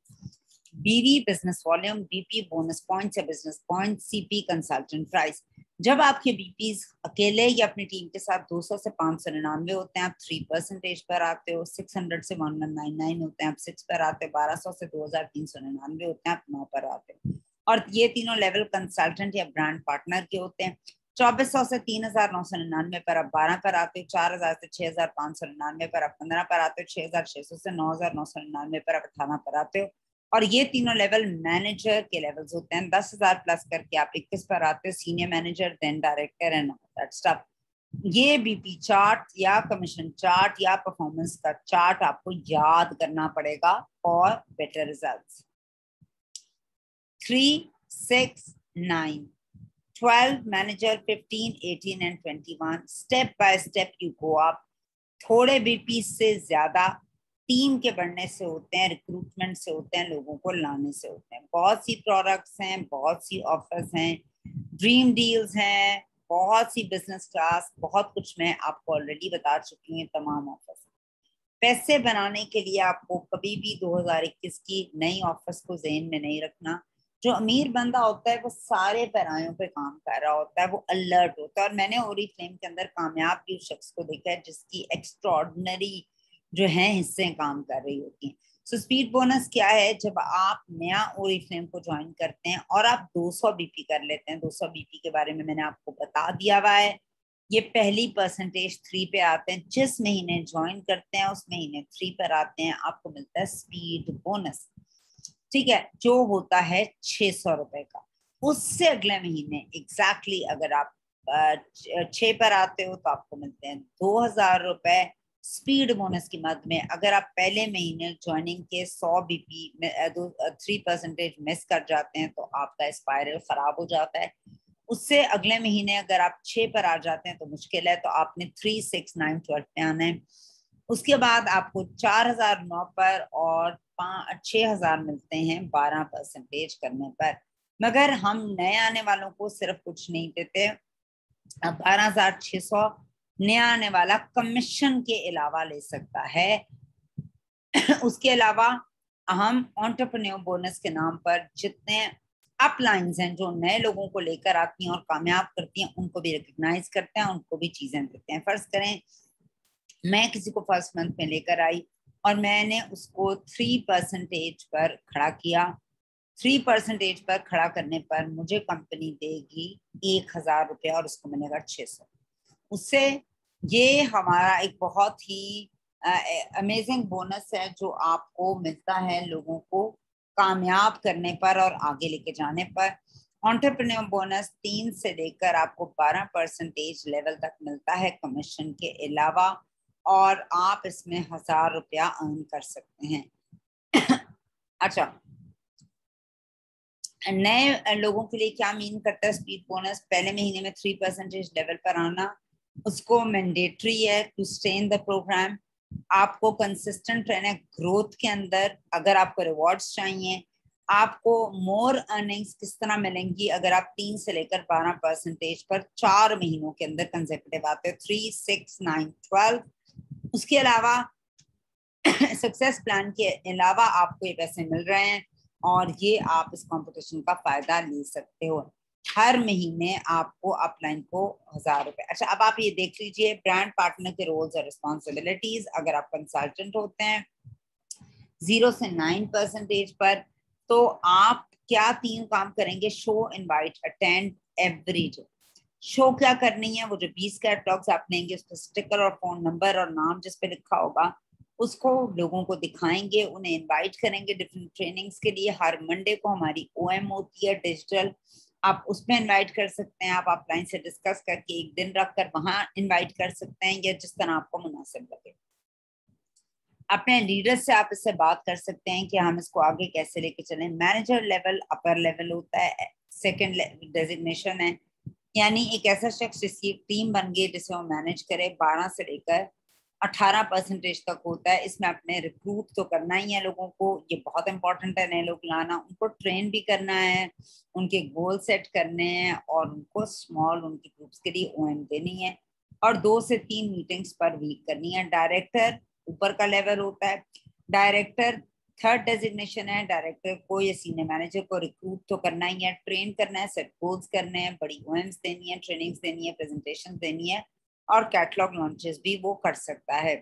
BV business volume, BP bonus points या business point, CP consultant price. जब आपके बीपीज अकेले या अपनी टीम के साथ 200 से 599 होते हैं, आप 3% पर आते हो। 600 से 1199 होते हैं, आप 6 पर आते हो। 1200 से 2399 होते हैं, आप 9 पर आते हो। और ये तीनों लेवल कंसल्टेंट या ब्रांड पार्टनर के होते हैं। 2400 से 3999 पर आप 12 पर आते हो। 4000 से 6599 पर आप 15 पर आते हो। 6600 से 9999 पर आप 18 पर आते हो। और ये तीनों लेवल मैनेजर के लेवल्स होते हैं। 10,000 प्लस करके आप 21 पर आते हो, senior manager, then director and that stuff. ये बीपी चार्ट या कमीशन चार्ट या परफॉर्मेंस का चार्ट आपको याद करना पड़ेगा for better results. 3, 6, 9, 12 manager, 15, 18 and 21। Step by step you go up. थोड़े बीपी से ज्यादा टीम के बढ़ने से होते हैं, रिक्रूटमेंट से होते हैं, लोगों को लाने से होते हैं। बहुत सी प्रोडक्ट्स हैं, बहुत सी ऑफर्स हैं, ड्रीम डील्स हैं, बहुत सी बिजनेस क्लास, बहुत कुछ मैं आपको ऑलरेडी बता चुकी हूँ। तमाम ऑफर्स पैसे बनाने के लिए आपको कभी भी 2021 की नई ऑफर्स को ज़हन में नहीं रखना। जो अमीर बंदा होता है वो सारे पैरायों पे काम कर रहा होता है, वो अलर्ट होता है। और मैंने ओरिफ्लेम के अंदर कामयाब भी उस शख्स को देखा है जिसकी एक्स्ट्रॉर्डिनरी जो है हिस्से काम कर रही होती हैं। सो स्पीड बोनस क्या है? जब आप नया ओरिफ्लेम को ज्वाइन करते हैं और आप 200 बीपी कर लेते हैं, 200 बीपी के बारे में मैंने आपको बता दिया हुआ है। ये पहली परसेंटेज 3 पे आते हैं। जिस महीने ज्वाइन करते हैं उस महीने 3 पर आते हैं, आपको मिलता है स्पीड बोनस, ठीक है, जो होता है 600 रुपए का। उससे अगले महीने एग्जैक्टली अगर आप 6 पर आते हो तो आपको मिलते हैं 2000 रुपए स्पीड बोनस की मद में। अगर आप पहले महीने ज्वाइनिंग के 100 बीपी में 3% मिस कर जाते हैं तो आपका स्पाइरल खराब हो जाता है। उससे अगले महीने अगर आप 6 पर आ जाते हैं तो मुश्किल है, तो आपने 3, 6, 9, 12 पे आना है। उसके बाद आपको 4009 पर और 6000 मिलते हैं 12% करने पर। मगर हम नए आने वालों को सिर्फ कुछ नहीं देते, 12,600 नया आने वाला कमीशन के अलावा ले सकता है। उसके अलावा हम एंटरप्रेन्योर बोनस के नाम पर जितने अपलाइंस हैं जो नए लोगों को लेकर आती हैं और कामयाब करती हैं, उनको भी रिकग्नाइज करते हैं, उनको भी चीजें देते हैं। फर्ज करें मैं किसी को फर्स्ट मंथ में लेकर आई और मैंने उसको 3% पर खड़ा किया। 3% पर खड़ा करने पर मुझे कंपनी देगी 1,000 रुपया और उसको मिलेगा 600। उससे ये हमारा एक बहुत ही अमेजिंग बोनस है जो आपको मिलता है लोगों को कामयाब करने पर और आगे लेके जाने पर। एंटरप्रेन्योर बोनस 3 से लेकर आपको 12% लेवल तक मिलता है कमीशन के अलावा, और आप इसमें 1,000 रुपया अर्न कर सकते हैं। अच्छा, नए लोगों के लिए क्या मीन करता है स्पीड बोनस? पहले महीने में 3% लेवल पर आना, उसको मैंडेटरी है to stay in the program. आपको कंसिस्टेंट रहना है ग्रोथ के अंदर। अगर आपको रिवॉर्ड्स चाहिए, आपको मोर अर्निंग्स किस तरह मिलेंगी? अगर आप 3 से लेकर 12% पर 4 महीनों के अंदर कंसेक्यूटिव आते हो, 3, 6, 9, 12। उसके अलावा सक्सेस प्लान के अलावा आपको ये पैसे मिल रहे हैं और ये आप इस कंपटीशन का फायदा ले सकते हो। हर महीने आपको अपलाइन को 1,000 रुपए। अच्छा, अब आप ये देख लीजिए ब्रांड पार्टनर के रोल्स और रिस्पॉन्सिबिलिटीज। अगर आप कंसल्टेंट होते हैं 0 से 9% पर, तो आप क्या 3 काम करेंगे? Show, invite, attend every day. Show क्या करनी है? वो जो 20 कैटलॉग्स आप लेंगे उस पर स्टिकर और फोन नंबर और नाम जिस पे लिखा होगा उसको लोगों को दिखाएंगे, उन्हें इनवाइट करेंगे डिफरेंट ट्रेनिंग्स के लिए। हर मंडे को हमारी ओएम होती है डिजिटल, आप उसमें इनवाइट कर सकते हैं। आप ऑफलाइन से डिस्कस करके एक दिन रखकर वहां इनवाइट कर सकते हैं, या जिस तरह आपको मुनासिब लगे। अपने लीडर से आप इससे बात कर सकते हैं कि हम इसको आगे कैसे लेके चलें। मैनेजर लेवल अपर लेवल होता है, सेकंड डेजिग्नेशन है, यानी एक ऐसा शख्स जिसकी टीम बन गई जिसे वो मैनेज करे। 12 से लेकर 18% तक होता है। इसमें अपने रिक्रूट तो करना ही है लोगों को, ये बहुत इंपॉर्टेंट है नए लोग लाना, उनको ट्रेन भी करना है, उनके गोल सेट करने हैं और उनको स्मॉल उनकी ग्रुप्स के लिए ओएम देनी है, और 2 से 3 मीटिंग्स पर वीक करनी है। डायरेक्टर ऊपर का लेवल होता है। डायरेक्टर थर्ड डेजिग्नेशन है। डायरेक्टर को या सीनियर मैनेजर को रिक्रूट तो करना ही है, ट्रेन करना है, सेट गोल्स करने हैं, बड़ी ओएम्स देनी है, ट्रेनिंग्स देनी है, प्रेजेंटेशन देनी है, और कैटलॉग लॉन्चेस भी वो कर सकता है।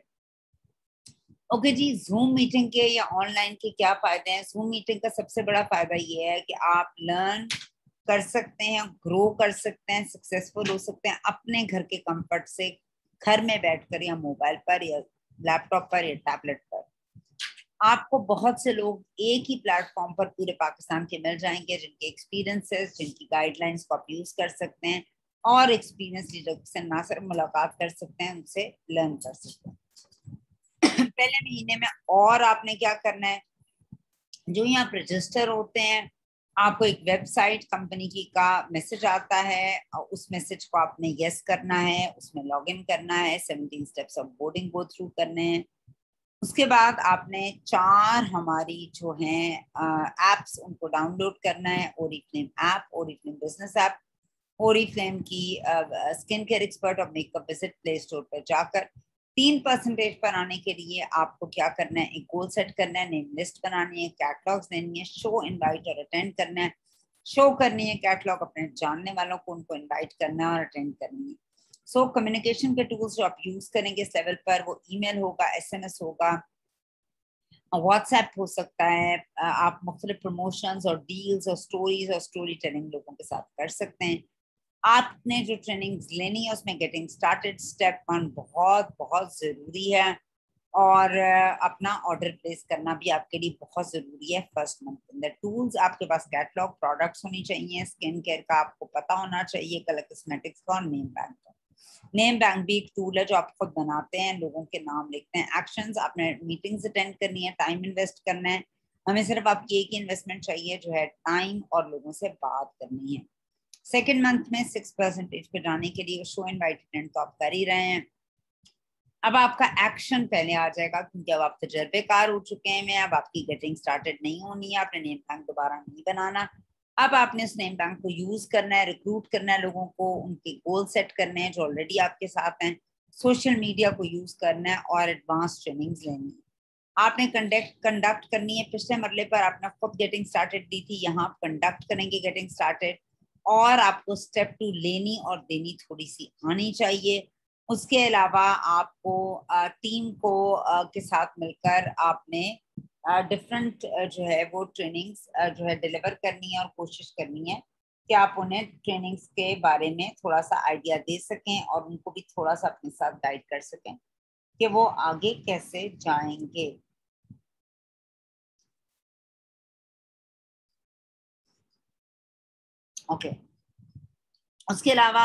ओके जी, जूम मीटिंग के या ऑनलाइन के क्या फायदे हैं? जूम मीटिंग का सबसे बड़ा फायदा ये है कि आप लर्न कर सकते हैं, ग्रो कर सकते हैं, सक्सेसफुल हो सकते हैं अपने घर के कंफर्ट से, घर में बैठकर या मोबाइल पर या लैपटॉप पर या टैबलेट पर। आपको बहुत से लोग एक ही प्लेटफॉर्म पर पूरे पाकिस्तान के मिल जाएंगे जिनके एक्सपीरियंसेस, जिनकी गाइडलाइंस को आप यूज कर सकते हैं, और एक्सपीरियंस लीडर से ना सिर्फ मुलाकात कर सकते हैं, उनसे लर्न कर सकते हैं। पहले महीने में और आपने क्या करना है, जो यहाँ आप रजिस्टर होते हैं, आपको एक वेबसाइट कंपनी की का मैसेज आता है, और उस मैसेज को आपने यस करना है, उसमें लॉग इन करना है, 17 steps of boarding go through करने हैं। उसके बाद आपने 4 हमारी जो हैं एप्स उनको डाउनलोड करना है। Oriflame app, Oriflame business app, Oriflame की स्किन केयर एक्सपर्ट और मेकअप विजिट प्ले स्टोर पर जाकर 3% पर आने के लिए आपको क्या करना है, एक गोल सेट करना है, नेम लिस्ट बनानी है, कैटलॉग्स देनी है, शो इनवाइट और अटेंड करना है, शो करनी है कैटलॉग अपने जानने वालों को, उनको इनवाइट करना है और अटेंड करनी है। सो कम्युनिकेशन के टूल्स जो आप यूज करेंगे इस लेवल पर, वो ईमेल होगा, एसएमएस होगा, व्हाट्सएप हो सकता है। आप मुख्तलिफ प्रमोशंस और डील्स और स्टोरीज और स्टोरी टेलिंग लोगों के साथ कर सकते हैं। आपने जो ट्रेनिंग लेनी है उसमें गेटिंग स्टार्टेड स्टेप 1 बहुत बहुत जरूरी है, और अपना ऑर्डर प्लेस करना भी आपके लिए बहुत जरूरी है फर्स्ट मंथ के अंदर। टूल्स आपके पास कैटलॉग प्रोडक्ट्स होनी चाहिए, स्किन केयर का आपको पता होना चाहिए, कलर कॉस्मेटिक्स का, और नेम बैंक का। नेम बैंक भी एक टूल है जो आप खुद बनाते हैं, लोगों के नाम लिखते हैं। एक्शंस, आपने मीटिंग्स अटेंड करनी है, टाइम इन्वेस्ट करना है। हमें सिर्फ आपकी एक ही इन्वेस्टमेंट चाहिए जो है टाइम, और लोगों से बात करनी है। सेकेंड मंथ में 6% पे जाने के लिए शो इनवाइट अटेंड तो आप कर ही रहे हैं। अब आपका एक्शन पहले आ जाएगा, क्योंकि अब आप तजर्बेकार हो चुके हैं। अब आपकी गेटिंग स्टार्टेड नहीं होनी है, आपने नेम बैंक दोबारा नहीं बनाना। अब आपने उस नेम बैंक को यूज करना है, रिक्रूट करना है लोगों को, उनके गोल सेट करने हैं जो ऑलरेडी आपके साथ हैं, सोशल मीडिया को यूज करना है, और एडवांस ट्रेनिंग्स लेनी है। आपने कंडक्ट करनी है। पिछले मरले पर आपने खुद गेटिंग स्टार्टेड दी थी, यहाँ आप कंडक्ट करेंगे गेटिंग स्टार्टेड, और आपको स्टेप 2 लेनी और देनी थोड़ी सी आनी चाहिए। उसके अलावा आपको टीम को के साथ मिलकर आपने डिफरेंट जो है वो ट्रेनिंग्स जो है डिलीवर करनी है, और कोशिश करनी है कि आप उन्हें ट्रेनिंग्स के बारे में थोड़ा सा आइडिया दे सकें, और उनको भी थोड़ा सा अपने साथ गाइड कर सकें कि वो आगे कैसे जाएंगे। ओके, उसके अलावा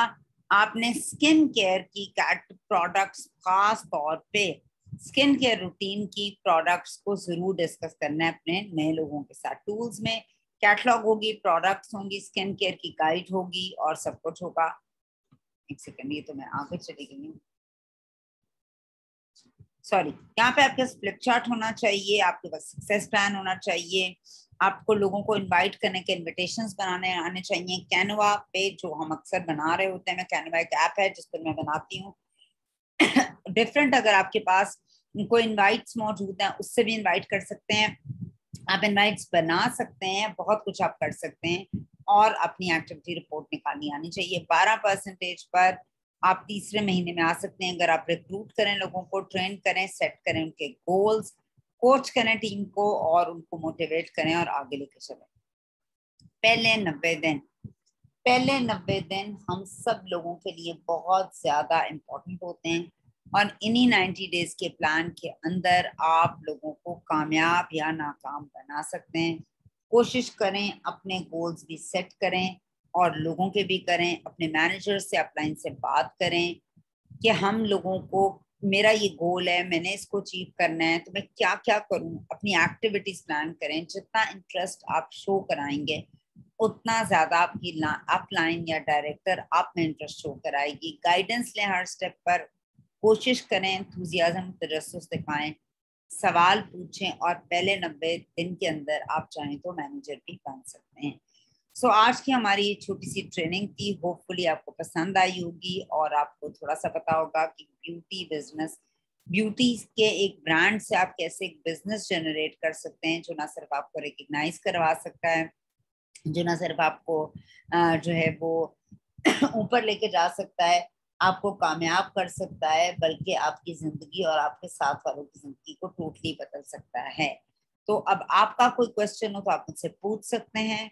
आपने स्किन केयर की कैट प्रोडक्ट्स, खास तौर पे स्किन केयर रूटीन की प्रोडक्ट्स को जरूर डिस्कस करना है अपने नए लोगों के साथ। टूल्स में कैटलॉग होगी, प्रोडक्ट्स होंगी, स्किन केयर की गाइड होगी, और सब कुछ होगा। एक सेकंड, ये तो मैं आगे चली गई हूँ, सॉरी। यहाँ पे आपके पास फ्लिप चार्ट होना चाहिए, आपके पास सक्सेस प्लान होना चाहिए, आपको लोगों को इनवाइट करने के इनविटेशंस बनाने आने चाहिए। कैनवा पे जो हम अक्सर बना रहे होते हैं, मैं कैनवा एक ऐप है जिस पर मैं बनाती हूँ। डिफरेंट अगर आपके पास कोई इनवाइट्स मौजूद हैं उससे भी इनवाइट कर सकते हैं, आप इनवाइट्स बना सकते हैं, बहुत कुछ आप कर सकते हैं, और अपनी एक्टिविटी रिपोर्ट निकालनी आनी चाहिए। 12% पर आप तीसरे महीने में आ सकते हैं अगर आप रिक्रूट करें, लोगों को ट्रेन करें, सेट करें उनके गोल्स, कोच करें टीम को, और उनको मोटिवेट करें और आगे लेके चलें। पहले 90 दिन, पहले 90 दिन हम सब लोगों के लिए बहुत ज्यादा इम्पोर्टेंट होते हैं। और इन्हीं 90 डेज के प्लान के अंदर आप लोगों को कामयाब या नाकाम बना सकते हैं। कोशिश करें, अपने गोल्स भी सेट करें और लोगों के भी करें, अपने मैनेजर से अपलाइन से बात करें कि हम लोगों को, मेरा ये गोल है, मैंने इसको अचीव करना है, तो मैं क्या क्या करूं, अपनी एक्टिविटीज प्लान करें। जितना इंटरेस्ट आप शो कराएंगे उतना ज्यादा आपकी अपलाइन या डायरेक्टर आप में इंटरेस्ट शो कराएगी। गाइडेंस लें हर स्टेप पर, कोशिश करें, एंथुजियाज्म तजस्सुस दिखाएं, सवाल पूछें और पहले 90 दिन के अंदर आप चाहें तो मैनेजर भी बन सकते हैं। सो आज की हमारी ये छोटी सी ट्रेनिंग थी, होपफुली आपको पसंद आई होगी और आपको थोड़ा सा पता होगा कि ब्यूटी बिजनेस, ब्यूटी के एक ब्रांड से आप कैसे एक बिजनेस जनरेट कर सकते हैं जो ना सिर्फ आपको रिकग्नाइज करवा सकता है, जो ना सिर्फ आपको जो है वो ऊपर लेके जा सकता है, आपको कामयाब कर सकता है, बल्कि आपकी जिंदगी और आपके साथ वालों की जिंदगी को टोटली बदल सकता है। तो अब आपका कोई क्वेश्चन हो तो आप मुझसे पूछ सकते हैं।